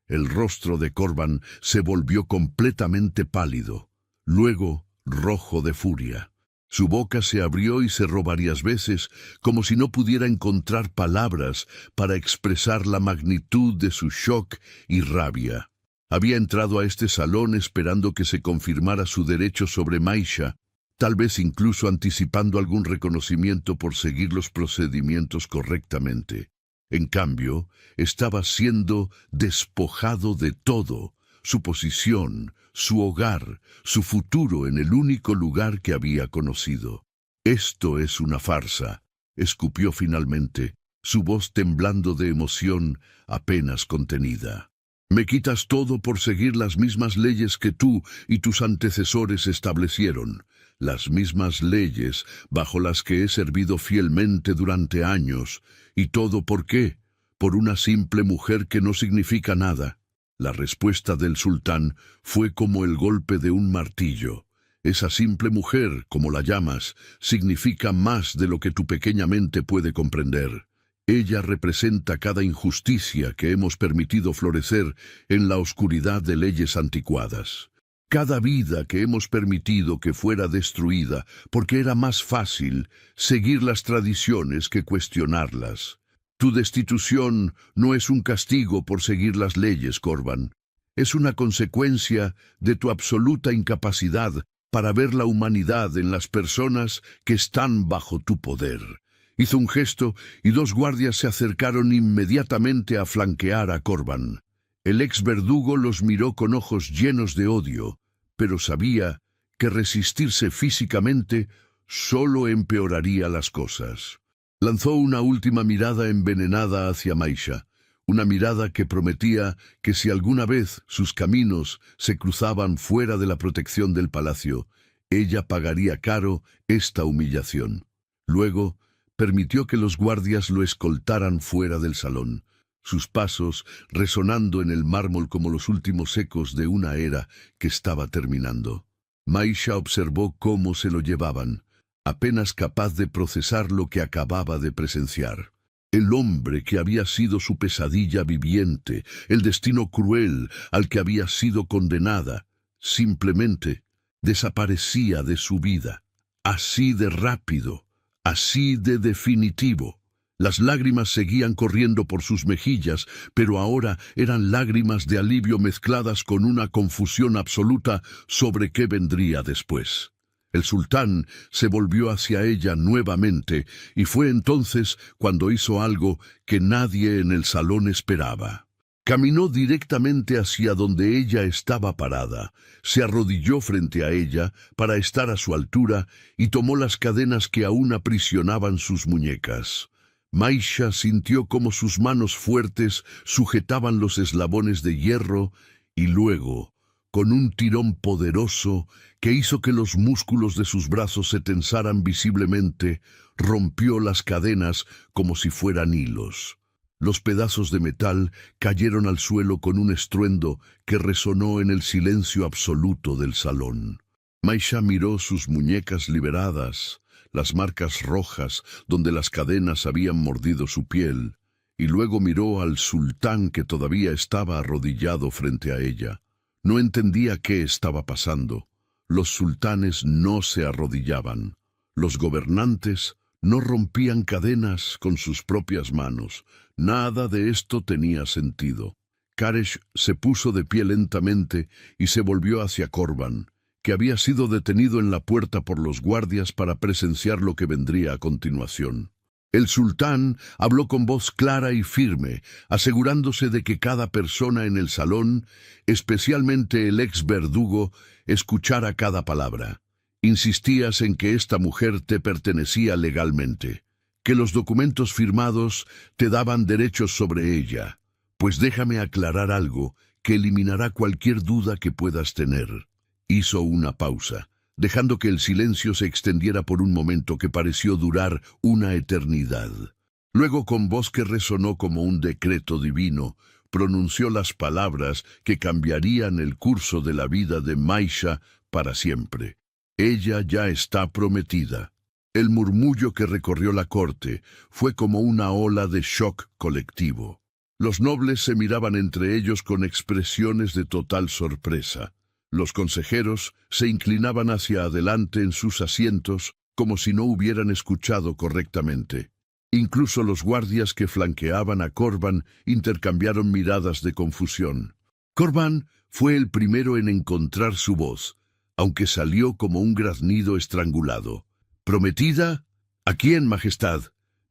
El rostro de Corban se volvió completamente pálido, luego rojo de furia. Su boca se abrió y cerró varias veces, como si no pudiera encontrar palabras para expresar la magnitud de su shock y rabia. Había entrado a este salón esperando que se confirmara su derecho sobre Maisha, tal vez incluso anticipando algún reconocimiento por seguir los procedimientos correctamente. En cambio, estaba siendo despojado de todo, su posición, su hogar, su futuro en el único lugar que había conocido. Esto es una farsa, escupió finalmente, su voz temblando de emoción apenas contenida. Me quitas todo por seguir las mismas leyes que tú y tus antecesores establecieron, las mismas leyes bajo las que he servido fielmente durante años. ¿Y todo por qué? Por una simple mujer que no significa nada. La respuesta del sultán fue como el golpe de un martillo. Esa simple mujer, como la llamas, significa más de lo que tu pequeña mente puede comprender. Ella representa cada injusticia que hemos permitido florecer en la oscuridad de leyes anticuadas. Cada vida que hemos permitido que fuera destruida porque era más fácil seguir las tradiciones que cuestionarlas. Tu destitución no es un castigo por seguir las leyes, Corban. Es una consecuencia de tu absoluta incapacidad para ver la humanidad en las personas que están bajo tu poder. Hizo un gesto y dos guardias se acercaron inmediatamente a flanquear a Corban. El ex verdugo los miró con ojos llenos de odio, pero sabía que resistirse físicamente solo empeoraría las cosas. Lanzó una última mirada envenenada hacia Maisha, una mirada que prometía que si alguna vez sus caminos se cruzaban fuera de la protección del palacio, ella pagaría caro esta humillación. Luego, permitió que los guardias lo escoltaran fuera del salón, sus pasos resonando en el mármol como los últimos ecos de una era que estaba terminando. Maisha observó cómo se lo llevaban, apenas capaz de procesar lo que acababa de presenciar. El hombre que había sido su pesadilla viviente, el destino cruel al que había sido condenada, simplemente desaparecía de su vida, así de rápido, así de definitivo. Las lágrimas seguían corriendo por sus mejillas, pero ahora eran lágrimas de alivio mezcladas con una confusión absoluta sobre qué vendría después. El sultán se volvió hacia ella nuevamente, y fue entonces cuando hizo algo que nadie en el salón esperaba. Caminó directamente hacia donde ella estaba parada, se arrodilló frente a ella para estar a su altura y tomó las cadenas que aún aprisionaban sus muñecas. Maisha sintió como sus manos fuertes sujetaban los eslabones de hierro y luego, con un tirón poderoso que hizo que los músculos de sus brazos se tensaran visiblemente, rompió las cadenas como si fueran hilos. Los pedazos de metal cayeron al suelo con un estruendo que resonó en el silencio absoluto del salón. Maisha miró sus muñecas liberadas, las marcas rojas donde las cadenas habían mordido su piel, y luego miró al sultán que todavía estaba arrodillado frente a ella. No entendía qué estaba pasando. Los sultanes no se arrodillaban. Los gobernantes no rompían cadenas con sus propias manos. Nada de esto tenía sentido. Karesh se puso de pie lentamente y se volvió hacia Korban, que había sido detenido en la puerta por los guardias para presenciar lo que vendría a continuación. El sultán habló con voz clara y firme, asegurándose de que cada persona en el salón, especialmente el ex verdugo, escuchara cada palabra. Insistías en que esta mujer te pertenecía legalmente, que los documentos firmados te daban derechos sobre ella. Pues déjame aclarar algo que eliminará cualquier duda que puedas tener. Hizo una pausa, dejando que el silencio se extendiera por un momento que pareció durar una eternidad. Luego, con voz que resonó como un decreto divino, pronunció las palabras que cambiarían el curso de la vida de Maisha para siempre. Ella ya está prometida. El murmullo que recorrió la corte fue como una ola de shock colectivo. Los nobles se miraban entre ellos con expresiones de total sorpresa. Los consejeros se inclinaban hacia adelante en sus asientos como si no hubieran escuchado correctamente. Incluso los guardias que flanqueaban a Korban intercambiaron miradas de confusión. Korban fue el primero en encontrar su voz, aunque salió como un graznido estrangulado. ¿Prometida? ¿A quién, Majestad?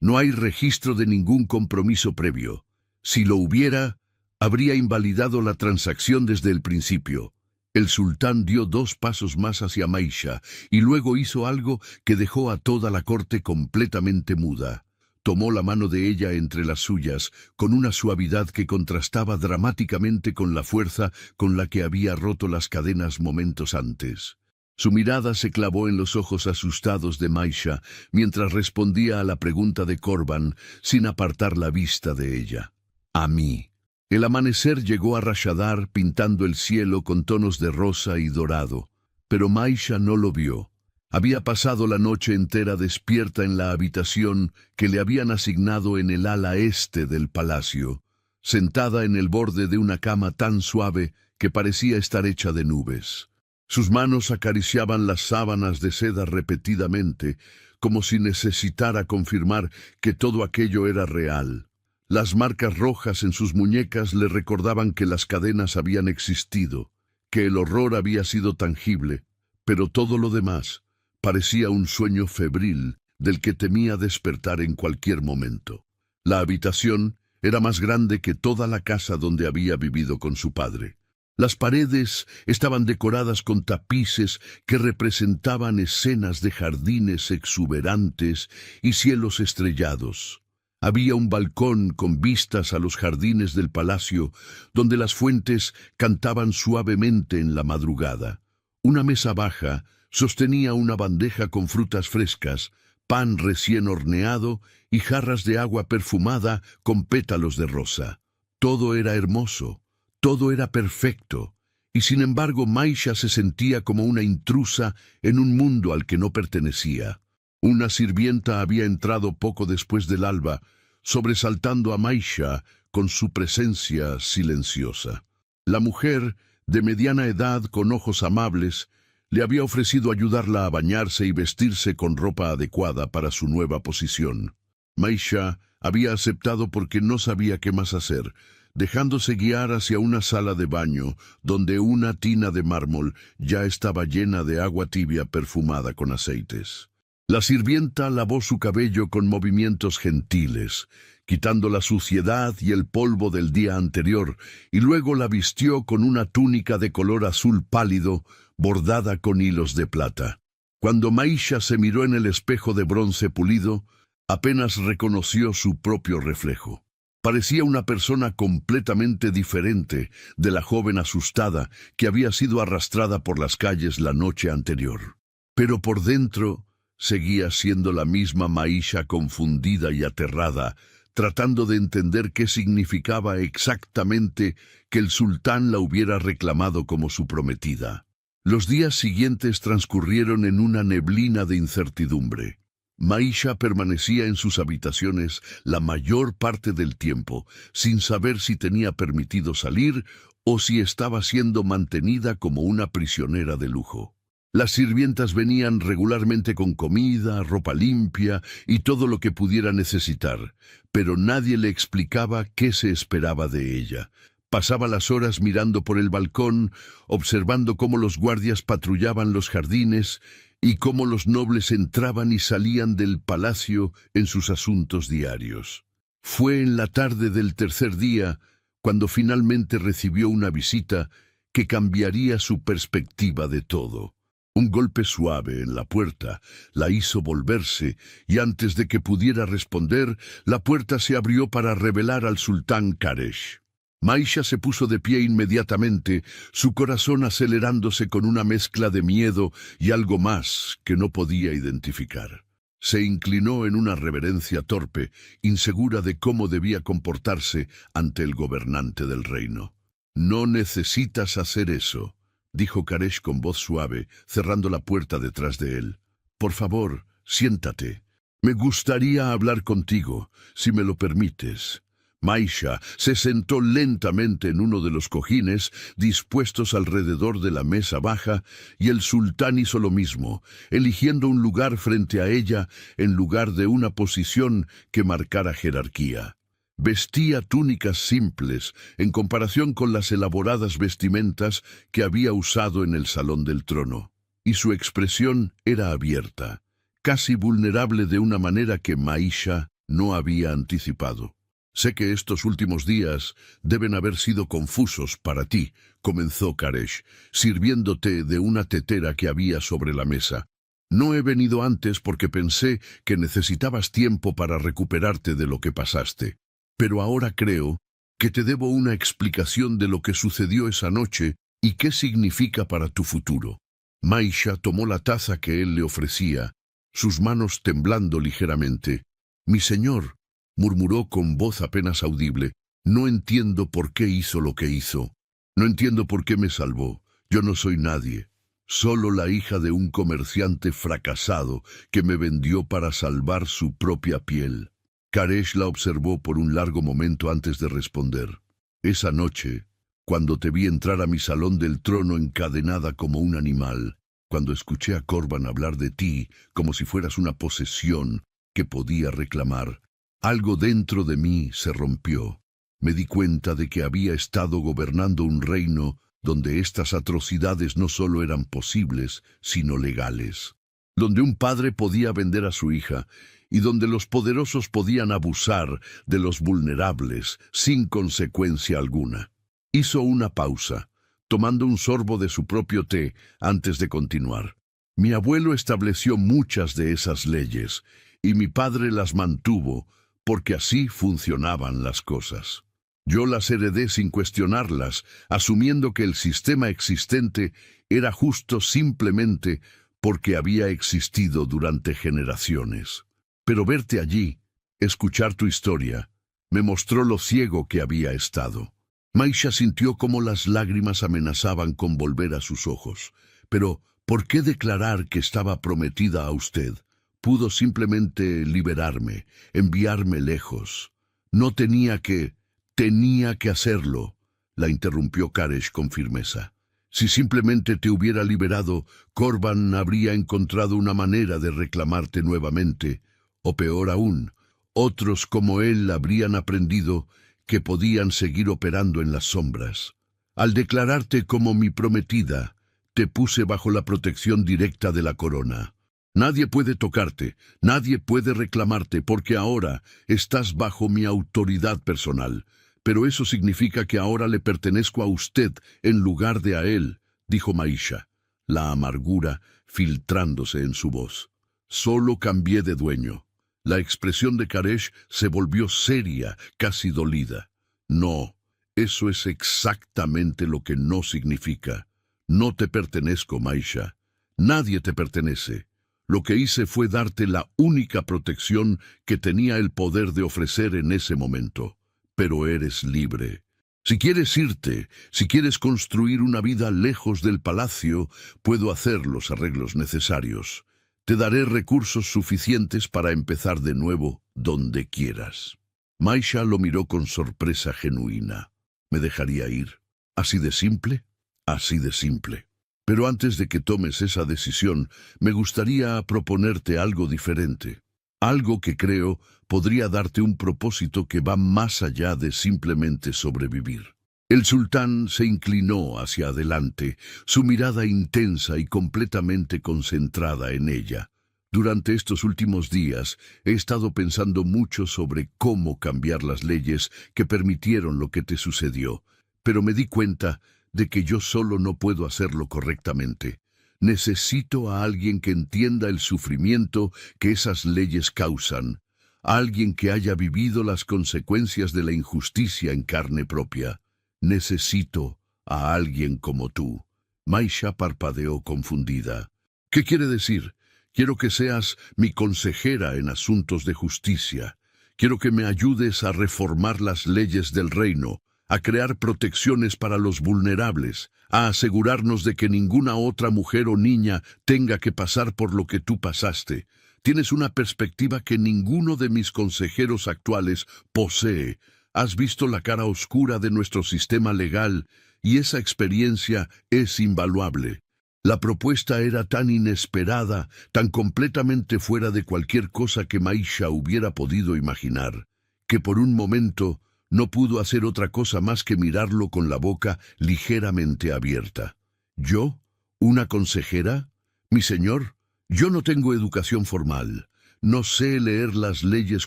No hay registro de ningún compromiso previo. Si lo hubiera, habría invalidado la transacción desde el principio. El sultán dio 2 pasos más hacia Maisha y luego hizo algo que dejó a toda la corte completamente muda. Tomó la mano de ella entre las suyas con una suavidad que contrastaba dramáticamente con la fuerza con la que había roto las cadenas momentos antes. Su mirada se clavó en los ojos asustados de Maisha mientras respondía a la pregunta de Korban sin apartar la vista de ella. A mí. El amanecer llegó a Rashadar pintando el cielo con tonos de rosa y dorado, pero Maisha no lo vio. Había pasado la noche entera despierta en la habitación que le habían asignado en el ala este del palacio, sentada en el borde de una cama tan suave que parecía estar hecha de nubes. Sus manos acariciaban las sábanas de seda repetidamente, como si necesitara confirmar que todo aquello era real. Las marcas rojas en sus muñecas le recordaban que las cadenas habían existido, que el horror había sido tangible, pero todo lo demás parecía un sueño febril del que temía despertar en cualquier momento. La habitación era más grande que toda la casa donde había vivido con su padre. Las paredes estaban decoradas con tapices que representaban escenas de jardines exuberantes y cielos estrellados. Había un balcón con vistas a los jardines del palacio, donde las fuentes cantaban suavemente en la madrugada. Una mesa baja sostenía una bandeja con frutas frescas, pan recién horneado y jarras de agua perfumada con pétalos de rosa. Todo era hermoso, todo era perfecto, y sin embargo Maisha se sentía como una intrusa en un mundo al que no pertenecía. Una sirvienta había entrado poco después del alba, sobresaltando a Maisha con su presencia silenciosa. La mujer, de mediana edad con ojos amables, le había ofrecido ayudarla a bañarse y vestirse con ropa adecuada para su nueva posición. Maisha había aceptado porque no sabía qué más hacer, dejándose guiar hacia una sala de baño donde una tina de mármol ya estaba llena de agua tibia perfumada con aceites. La sirvienta lavó su cabello con movimientos gentiles, quitando la suciedad y el polvo del día anterior, y luego la vistió con una túnica de color azul pálido, bordada con hilos de plata. Cuando Maisha se miró en el espejo de bronce pulido, apenas reconoció su propio reflejo. Parecía una persona completamente diferente de la joven asustada que había sido arrastrada por las calles la noche anterior. Pero por dentro seguía siendo la misma Maisha, confundida y aterrada, tratando de entender qué significaba exactamente que el sultán la hubiera reclamado como su prometida. Los días siguientes transcurrieron en una neblina de incertidumbre. Maisha permanecía en sus habitaciones la mayor parte del tiempo, sin saber si tenía permitido salir o si estaba siendo mantenida como una prisionera de lujo. Las sirvientas venían regularmente con comida, ropa limpia y todo lo que pudiera necesitar, pero nadie le explicaba qué se esperaba de ella. Pasaba las horas mirando por el balcón, observando cómo los guardias patrullaban los jardines y cómo los nobles entraban y salían del palacio en sus asuntos diarios. Fue en la tarde del tercer día cuando finalmente recibió una visita que cambiaría su perspectiva de todo. Un golpe suave en la puerta la hizo volverse, y antes de que pudiera responder, la puerta se abrió para revelar al sultán Qaresh. Maisha se puso de pie inmediatamente, su corazón acelerándose con una mezcla de miedo y algo más que no podía identificar. Se inclinó en una reverencia torpe, insegura de cómo debía comportarse ante el gobernante del reino. «No necesitas hacer eso», dijo Qaresh con voz suave, cerrando la puerta detrás de él. «Por favor, siéntate. Me gustaría hablar contigo, si me lo permites». Maisha se sentó lentamente en uno de los cojines dispuestos alrededor de la mesa baja, y el sultán hizo lo mismo, eligiendo un lugar frente a ella en lugar de una posición que marcara jerarquía. Vestía túnicas simples en comparación con las elaboradas vestimentas que había usado en el salón del trono, y su expresión era abierta, casi vulnerable de una manera que Maisha no había anticipado. «Sé que estos últimos días deben haber sido confusos para ti», comenzó Qaresh, sirviéndote de una tetera que había sobre la mesa. «No he venido antes porque pensé que necesitabas tiempo para recuperarte de lo que pasaste. Pero ahora creo que te debo una explicación de lo que sucedió esa noche y qué significa para tu futuro». Maisha tomó la taza que él le ofrecía, sus manos temblando ligeramente. «Mi señor», murmuró con voz apenas audible, «no entiendo por qué hizo lo que hizo. No entiendo por qué me salvó. Yo no soy nadie. Solo la hija de un comerciante fracasado que me vendió para salvar su propia piel». Qaresh la observó por un largo momento antes de responder. «Esa noche, cuando te vi entrar a mi salón del trono encadenada como un animal, cuando escuché a Korban hablar de ti como si fueras una posesión que podía reclamar, algo dentro de mí se rompió. Me di cuenta de que había estado gobernando un reino donde estas atrocidades no solo eran posibles, sino legales. Donde un padre podía vender a su hija y donde los poderosos podían abusar de los vulnerables sin consecuencia alguna». Hizo una pausa, tomando un sorbo de su propio té antes de continuar. «Mi abuelo estableció muchas de esas leyes y mi padre las mantuvo porque así funcionaban las cosas. Yo las heredé sin cuestionarlas, asumiendo que el sistema existente era justo simplemente porque había existido durante generaciones. Pero verte allí, escuchar tu historia, me mostró lo ciego que había estado». Maisha sintió cómo las lágrimas amenazaban con volver a sus ojos. «Pero, ¿por qué declarar que estaba prometida a usted? Pudo simplemente liberarme, enviarme lejos. No tenía que hacerlo», la interrumpió Qaresh con firmeza. «Si simplemente te hubiera liberado, Korban habría encontrado una manera de reclamarte nuevamente, o peor aún, otros como él habrían aprendido que podían seguir operando en las sombras. Al declararte como mi prometida, te puse bajo la protección directa de la corona. Nadie puede tocarte, nadie puede reclamarte, porque ahora estás bajo mi autoridad personal. Pero eso significa que ahora le pertenezco a usted en lugar de a él, dijo Maisha, la amargura filtrándose en su voz. Solo cambié de dueño. La expresión de Karesh se volvió seria, casi dolida. No, eso es exactamente lo que no significa. No te pertenezco, Maisha. Nadie te pertenece. Lo que hice fue darte la única protección que tenía el poder de ofrecer en ese momento. Pero eres libre. Si quieres irte, si quieres construir una vida lejos del palacio, puedo hacer los arreglos necesarios. Te daré recursos suficientes para empezar de nuevo donde quieras. Maisha lo miró con sorpresa genuina. ¿Me dejaría ir? ¿Así de simple? Así de simple. Pero antes de que tomes esa decisión, me gustaría proponerte algo diferente. Algo que creo podría darte un propósito que va más allá de simplemente sobrevivir. El sultán se inclinó hacia adelante, su mirada intensa y completamente concentrada en ella. Durante estos últimos días he estado pensando mucho sobre cómo cambiar las leyes que permitieron lo que te sucedió, pero me di cuenta de que yo solo no puedo hacerlo correctamente. Necesito a alguien que entienda el sufrimiento que esas leyes causan, a alguien que haya vivido las consecuencias de la injusticia en carne propia. Necesito a alguien como tú. Maisha parpadeó confundida. ¿Qué quiere decir? Quiero que seas mi consejera en asuntos de justicia. Quiero que me ayudes a reformar las leyes del reino, a crear protecciones para los vulnerables, a asegurarnos de que ninguna otra mujer o niña tenga que pasar por lo que tú pasaste. Tienes una perspectiva que ninguno de mis consejeros actuales posee. Has visto la cara oscura de nuestro sistema legal y esa experiencia es invaluable. La propuesta era tan inesperada, tan completamente fuera de cualquier cosa que Maisha hubiera podido imaginar, que por un momento no pudo hacer otra cosa más que mirarlo con la boca ligeramente abierta. ¿Yo? ¿Una consejera? Mi señor, yo no tengo educación formal. No sé leer las leyes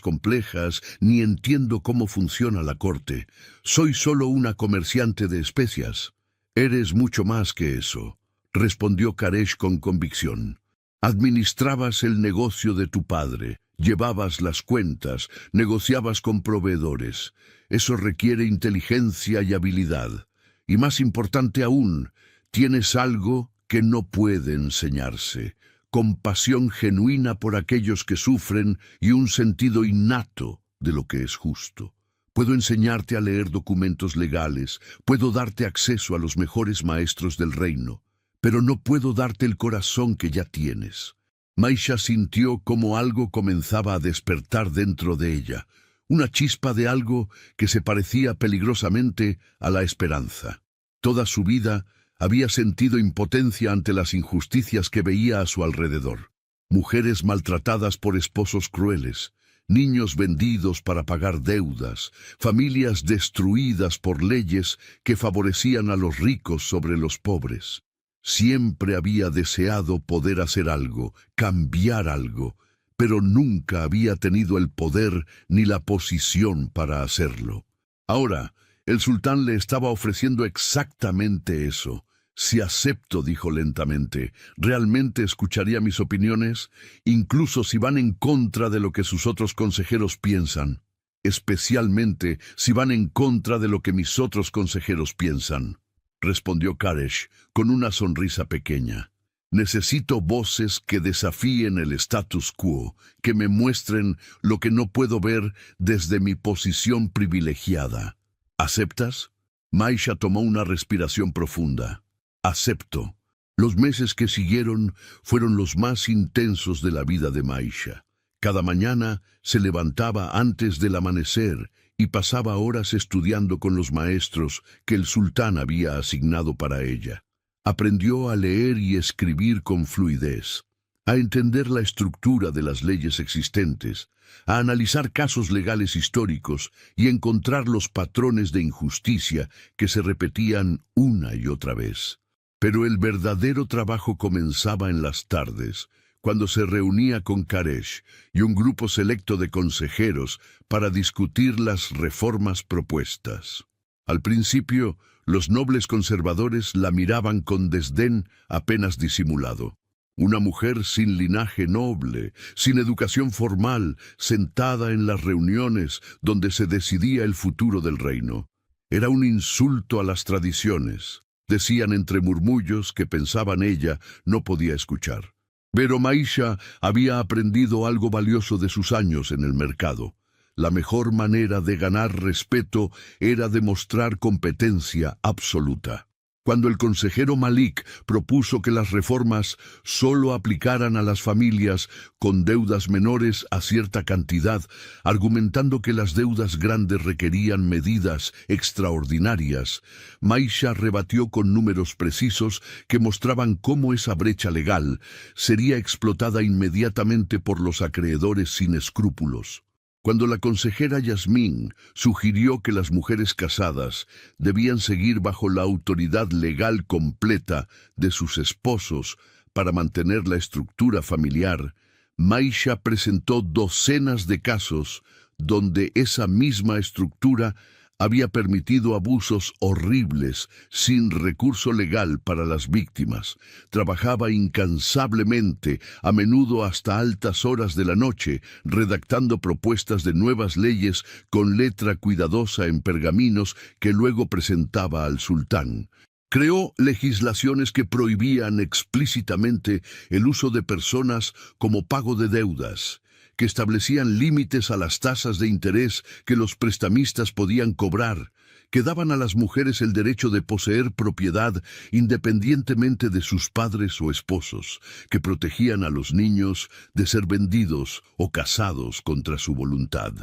complejas, ni entiendo cómo funciona la corte. Soy solo una comerciante de especias. Eres mucho más que eso, respondió Karesh con convicción. Administrabas el negocio de tu padre, llevabas las cuentas, negociabas con proveedores. Eso requiere inteligencia y habilidad. Y más importante aún, tienes algo que no puede enseñarse: compasión genuina por aquellos que sufren y un sentido innato de lo que es justo. Puedo enseñarte a leer documentos legales, puedo darte acceso a los mejores maestros del reino, pero no puedo darte el corazón que ya tienes. Maisha sintió como algo comenzaba a despertar dentro de ella, una chispa de algo que se parecía peligrosamente a la esperanza. Toda su vida había sentido impotencia ante las injusticias que veía a su alrededor. Mujeres maltratadas por esposos crueles, niños vendidos para pagar deudas, familias destruidas por leyes que favorecían a los ricos sobre los pobres. Siempre había deseado poder hacer algo, cambiar algo, pero nunca había tenido el poder ni la posición para hacerlo. Ahora, el sultán le estaba ofreciendo exactamente eso. Si acepto, dijo lentamente, ¿realmente escucharía mis opiniones? Incluso si van en contra de lo que sus otros consejeros piensan. Especialmente si van en contra de lo que mis otros consejeros piensan, respondió Karesh con una sonrisa pequeña. Necesito voces que desafíen el status quo, que me muestren lo que no puedo ver desde mi posición privilegiada. ¿Aceptas? Maisha tomó una respiración profunda. Acepto. Los meses que siguieron fueron los más intensos de la vida de Maisha. Cada mañana se levantaba antes del amanecer y pasaba horas estudiando con los maestros que el sultán había asignado para ella. Aprendió a leer y escribir con fluidez, a entender la estructura de las leyes existentes, a analizar casos legales históricos y encontrar los patrones de injusticia que se repetían una y otra vez. Pero el verdadero trabajo comenzaba en las tardes, cuando se reunía con Karesh y un grupo selecto de consejeros para discutir las reformas propuestas. Al principio, los nobles conservadores la miraban con desdén apenas disimulado. Una mujer sin linaje noble, sin educación formal, sentada en las reuniones donde se decidía el futuro del reino. Era un insulto a las tradiciones, decían entre murmullos que pensaban ella no podía escuchar. Pero Maisha había aprendido algo valioso de sus años en el mercado. La mejor manera de ganar respeto era demostrar competencia absoluta. Cuando el consejero Malik propuso que las reformas solo aplicaran a las familias con deudas menores a cierta cantidad, argumentando que las deudas grandes requerían medidas extraordinarias, Maisha rebatió con números precisos que mostraban cómo esa brecha legal sería explotada inmediatamente por los acreedores sin escrúpulos. Cuando la consejera Yasmín sugirió que las mujeres casadas debían seguir bajo la autoridad legal completa de sus esposos para mantener la estructura familiar, Maisha presentó docenas de casos donde esa misma estructura había permitido abusos horribles sin recurso legal para las víctimas. Trabajaba incansablemente, a menudo hasta altas horas de la noche, redactando propuestas de nuevas leyes con letra cuidadosa en pergaminos que luego presentaba al sultán. Creó legislaciones que prohibían explícitamente el uso de personas como pago de deudas, que establecían límites a las tasas de interés que los prestamistas podían cobrar, que daban a las mujeres el derecho de poseer propiedad independientemente de sus padres o esposos, que protegían a los niños de ser vendidos o casados contra su voluntad.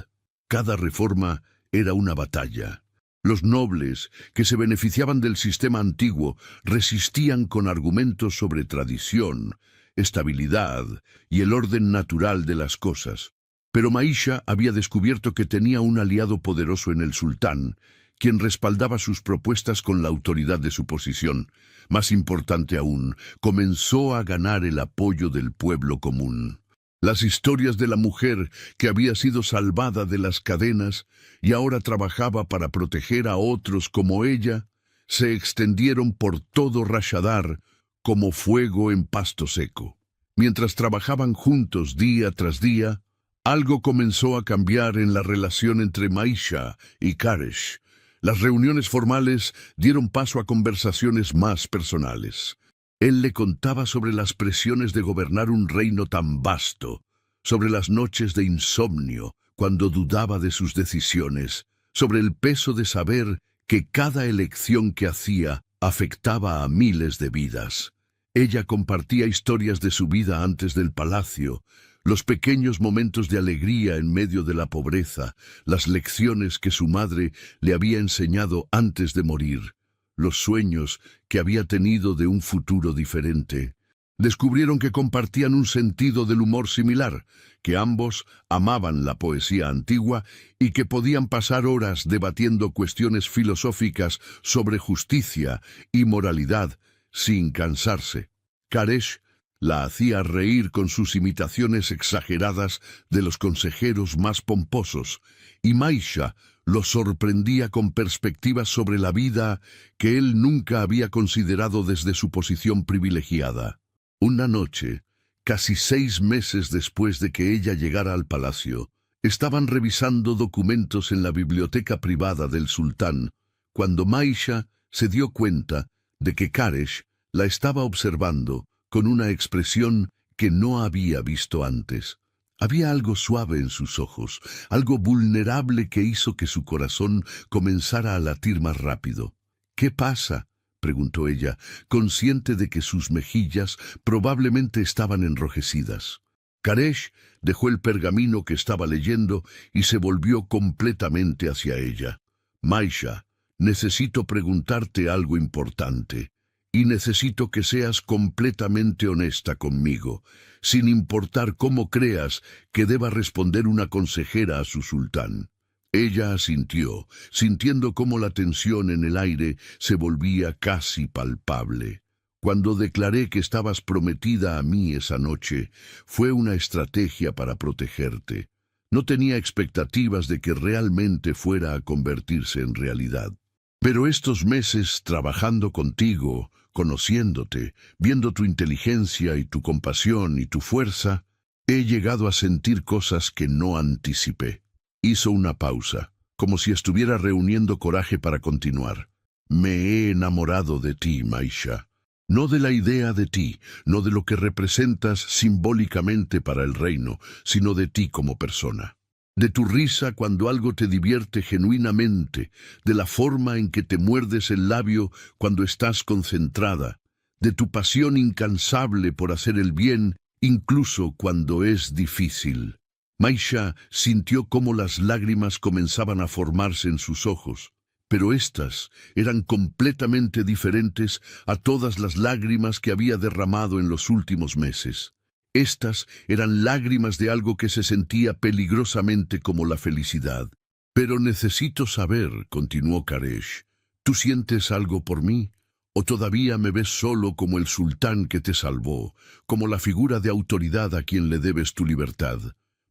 Cada reforma era una batalla. Los nobles, que se beneficiaban del sistema antiguo, resistían con argumentos sobre tradición, estabilidad y el orden natural de las cosas. Pero Maisha había descubierto que tenía un aliado poderoso en el sultán, quien respaldaba sus propuestas con la autoridad de su posición. Más importante aún, comenzó a ganar el apoyo del pueblo común. Las historias de la mujer que había sido salvada de las cadenas y ahora trabajaba para proteger a otros como ella, se extendieron por todo Rashadar como fuego en pasto seco. Mientras trabajaban juntos día tras día, algo comenzó a cambiar en la relación entre Maisha y Karesh. Las reuniones formales dieron paso a conversaciones más personales. Él le contaba sobre las presiones de gobernar un reino tan vasto, sobre las noches de insomnio cuando dudaba de sus decisiones, sobre el peso de saber que cada elección que hacía afectaba a miles de vidas. Ella compartía historias de su vida antes del palacio, los pequeños momentos de alegría en medio de la pobreza, las lecciones que su madre le había enseñado antes de morir, los sueños que había tenido de un futuro diferente. Descubrieron que compartían un sentido del humor similar, que ambos amaban la poesía antigua y que podían pasar horas debatiendo cuestiones filosóficas sobre justicia y moralidad sin cansarse. Karesh la hacía reír con sus imitaciones exageradas de los consejeros más pomposos, y Maisha lo sorprendía con perspectivas sobre la vida que él nunca había considerado desde su posición privilegiada. Una noche, casi 6 meses después de que ella llegara al palacio, estaban revisando documentos en la biblioteca privada del sultán, cuando Maisha se dio cuenta de que Karesh la estaba observando con una expresión que no había visto antes. Había algo suave en sus ojos, algo vulnerable que hizo que su corazón comenzara a latir más rápido. «¿Qué pasa?», preguntó ella, consciente de que sus mejillas probablemente estaban enrojecidas. Karesh dejó el pergamino que estaba leyendo y se volvió completamente hacia ella. «Maisha, necesito preguntarte algo importante. Y necesito que seas completamente honesta conmigo, sin importar cómo creas que deba responder una consejera a su sultán». Ella asintió, sintiendo cómo la tensión en el aire se volvía casi palpable. Cuando declaré que estabas prometida a mí esa noche, fue una estrategia para protegerte. No tenía expectativas de que realmente fuera a convertirse en realidad. Pero estos meses trabajando contigo, conociéndote, viendo tu inteligencia y tu compasión y tu fuerza, he llegado a sentir cosas que no anticipé. Hizo una pausa, como si estuviera reuniendo coraje para continuar. Me he enamorado de ti, Maisha. No de la idea de ti, no de lo que representas simbólicamente para el reino, sino de ti como persona. De tu risa cuando algo te divierte genuinamente, de la forma en que te muerdes el labio cuando estás concentrada, de tu pasión incansable por hacer el bien, incluso cuando es difícil. Maisha sintió cómo las lágrimas comenzaban a formarse en sus ojos, pero éstas eran completamente diferentes a todas las lágrimas que había derramado en los últimos meses. Estas eran lágrimas de algo que se sentía peligrosamente como la felicidad. Pero necesito saber, continuó Karesh, ¿tú sientes algo por mí? ¿O todavía me ves solo como el sultán que te salvó, como la figura de autoridad a quien le debes tu libertad?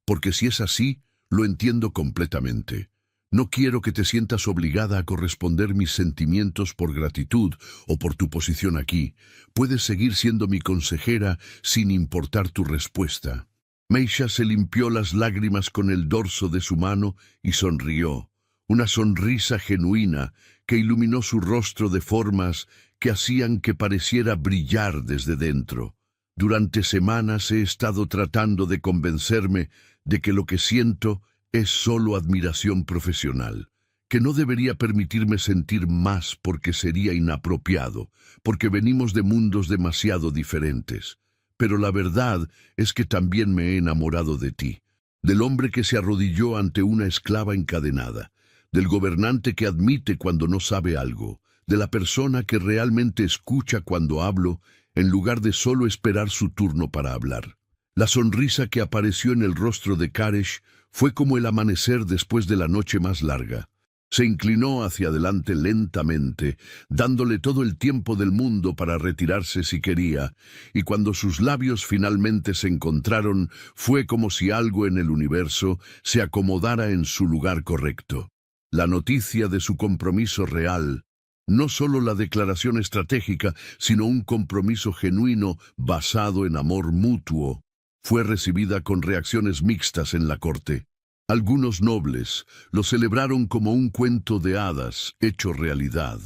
Porque si es así, lo entiendo completamente. No quiero que te sientas obligada a corresponder mis sentimientos por gratitud o por tu posición aquí. Puedes seguir siendo mi consejera sin importar tu respuesta. Maisha se limpió las lágrimas con el dorso de su mano y sonrió. Una sonrisa genuina que iluminó su rostro de formas que hacían que pareciera brillar desde dentro. Durante semanas he estado tratando de convencerme de que lo que siento es solo admiración profesional, que no debería permitirme sentir más porque sería inapropiado, porque venimos de mundos demasiado diferentes. Pero la verdad es que también me he enamorado de ti, del hombre que se arrodilló ante una esclava encadenada, del gobernante que admite cuando no sabe algo, de la persona que realmente escucha cuando hablo, en lugar de solo esperar su turno para hablar. La sonrisa que apareció en el rostro de Karesh fue como el amanecer después de la noche más larga. Se inclinó hacia adelante lentamente, dándole todo el tiempo del mundo para retirarse si quería, y cuando sus labios finalmente se encontraron, fue como si algo en el universo se acomodara en su lugar correcto. La noticia de su compromiso real, no solo la declaración estratégica, sino un compromiso genuino basado en amor mutuo, fue recibida con reacciones mixtas en la corte. Algunos nobles lo celebraron como un cuento de hadas hecho realidad.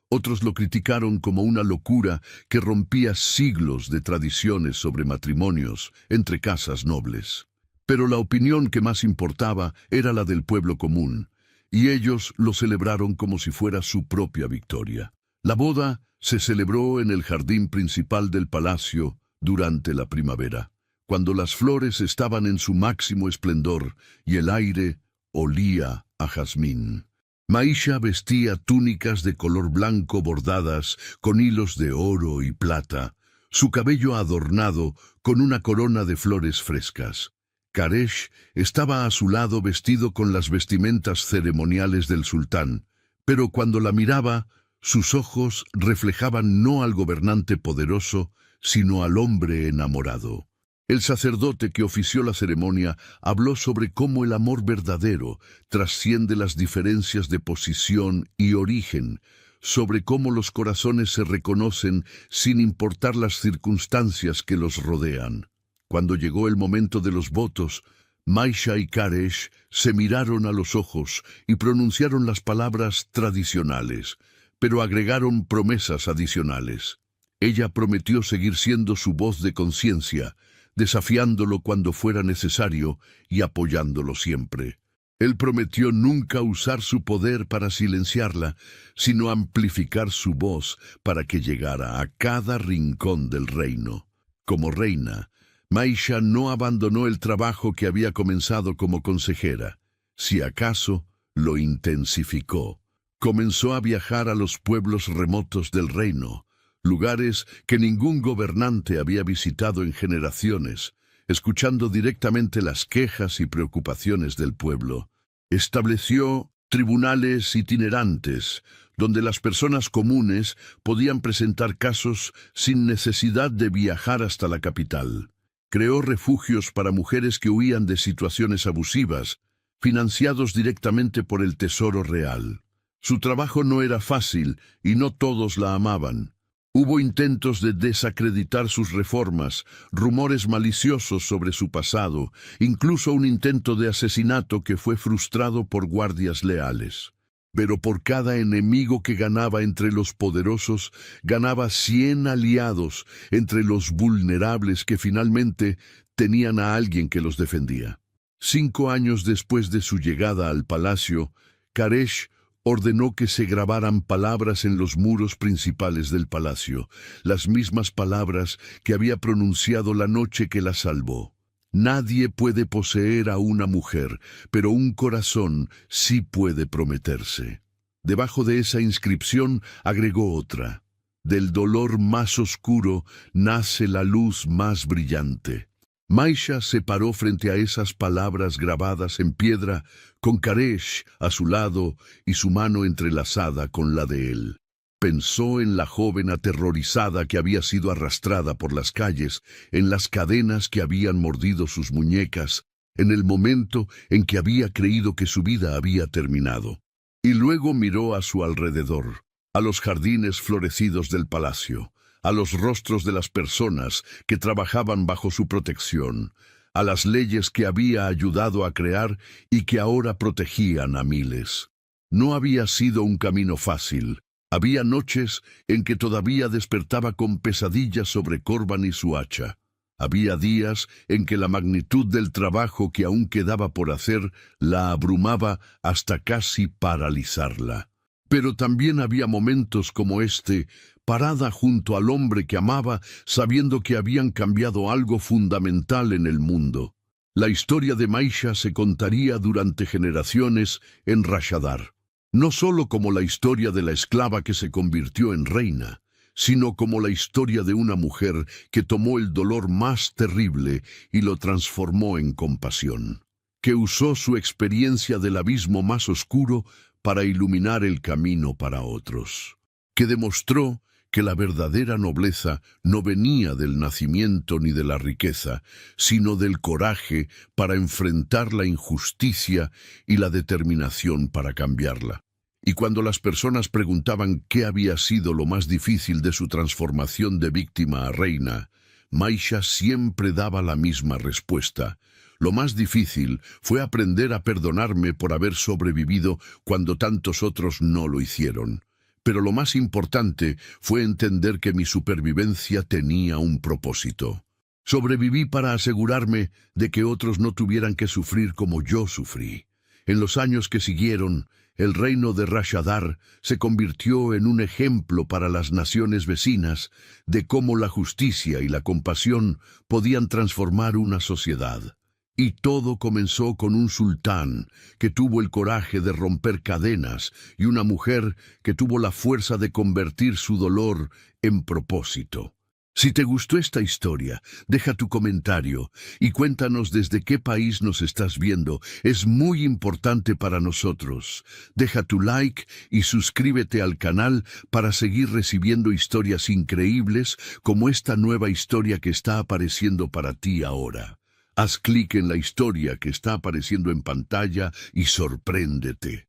Otros lo criticaron como una locura que rompía siglos de tradiciones sobre matrimonios entre casas nobles. Pero la opinión que más importaba era la del pueblo común, y ellos lo celebraron como si fuera su propia victoria. La boda se celebró en el jardín principal del palacio durante la primavera, cuando las flores estaban en su máximo esplendor y el aire olía a jazmín. Maisha vestía túnicas de color blanco bordadas con hilos de oro y plata, su cabello adornado con una corona de flores frescas. Karesh estaba a su lado vestido con las vestimentas ceremoniales del sultán, pero cuando la miraba, sus ojos reflejaban no al gobernante poderoso, sino al hombre enamorado. El sacerdote que ofició la ceremonia habló sobre cómo el amor verdadero trasciende las diferencias de posición y origen, sobre cómo los corazones se reconocen sin importar las circunstancias que los rodean. Cuando llegó el momento de los votos, Maisha y Karesh se miraron a los ojos y pronunciaron las palabras tradicionales, pero agregaron promesas adicionales. Ella prometió seguir siendo su voz de conciencia, desafiándolo cuando fuera necesario y apoyándolo siempre. Él prometió nunca usar su poder para silenciarla, sino amplificar su voz para que llegara a cada rincón del reino. Como reina, Maisha no abandonó el trabajo que había comenzado como consejera. Si acaso, lo intensificó. Comenzó a viajar a los pueblos remotos del reino, lugares que ningún gobernante había visitado en generaciones, escuchando directamente las quejas y preocupaciones del pueblo. Estableció tribunales itinerantes, donde las personas comunes podían presentar casos sin necesidad de viajar hasta la capital. Creó refugios para mujeres que huían de situaciones abusivas, financiados directamente por el Tesoro Real. Su trabajo no era fácil y no todos la amaban. Hubo intentos de desacreditar sus reformas, rumores maliciosos sobre su pasado, incluso un intento de asesinato que fue frustrado por guardias leales. Pero por cada enemigo que ganaba entre los poderosos, ganaba 100 aliados entre los vulnerables que finalmente tenían a alguien que los defendía. 5 años después de su llegada al palacio, Quraysh ordenó que se grabaran palabras en los muros principales del palacio, las mismas palabras que había pronunciado la noche que la salvó. Nadie puede poseer a una mujer, pero un corazón sí puede prometerse. Debajo de esa inscripción agregó otra: del dolor más oscuro nace la luz más brillante. Maisha se paró frente a esas palabras grabadas en piedra, con Quraysh a su lado y su mano entrelazada con la de él. Pensó en la joven aterrorizada que había sido arrastrada por las calles, en las cadenas que habían mordido sus muñecas, en el momento en que había creído que su vida había terminado. Y luego miró a su alrededor, a los jardines florecidos del palacio, a los rostros de las personas que trabajaban bajo su protección, a las leyes que había ayudado a crear y que ahora protegían a miles. No había sido un camino fácil. Había noches en que todavía despertaba con pesadillas sobre Corban y su hacha. Había días en que la magnitud del trabajo que aún quedaba por hacer la abrumaba hasta casi paralizarla. Pero también había momentos como este, parada junto al hombre que amaba, sabiendo que habían cambiado algo fundamental en el mundo. La historia de Maisha se contaría durante generaciones en Rashadar, no solo como la historia de la esclava que se convirtió en reina, sino como la historia de una mujer que tomó el dolor más terrible y lo transformó en compasión, que usó su experiencia del abismo más oscuro para iluminar el camino para otros, que demostró que la verdadera nobleza no venía del nacimiento ni de la riqueza, sino del coraje para enfrentar la injusticia y la determinación para cambiarla. Y cuando las personas preguntaban qué había sido lo más difícil de su transformación de víctima a reina, Maisha siempre daba la misma respuesta: lo más difícil fue aprender a perdonarme por haber sobrevivido cuando tantos otros no lo hicieron. Pero lo más importante fue entender que mi supervivencia tenía un propósito. Sobreviví para asegurarme de que otros no tuvieran que sufrir como yo sufrí. En los años que siguieron, el reino de Rashadar se convirtió en un ejemplo para las naciones vecinas de cómo la justicia y la compasión podían transformar una sociedad. Y todo comenzó con un sultán que tuvo el coraje de romper cadenas y una mujer que tuvo la fuerza de convertir su dolor en propósito. Si te gustó esta historia, deja tu comentario y cuéntanos desde qué país nos estás viendo. Es muy importante para nosotros. Deja tu like y suscríbete al canal para seguir recibiendo historias increíbles como esta nueva historia que está apareciendo para ti ahora. Haz clic en la historia que está apareciendo en pantalla y sorpréndete.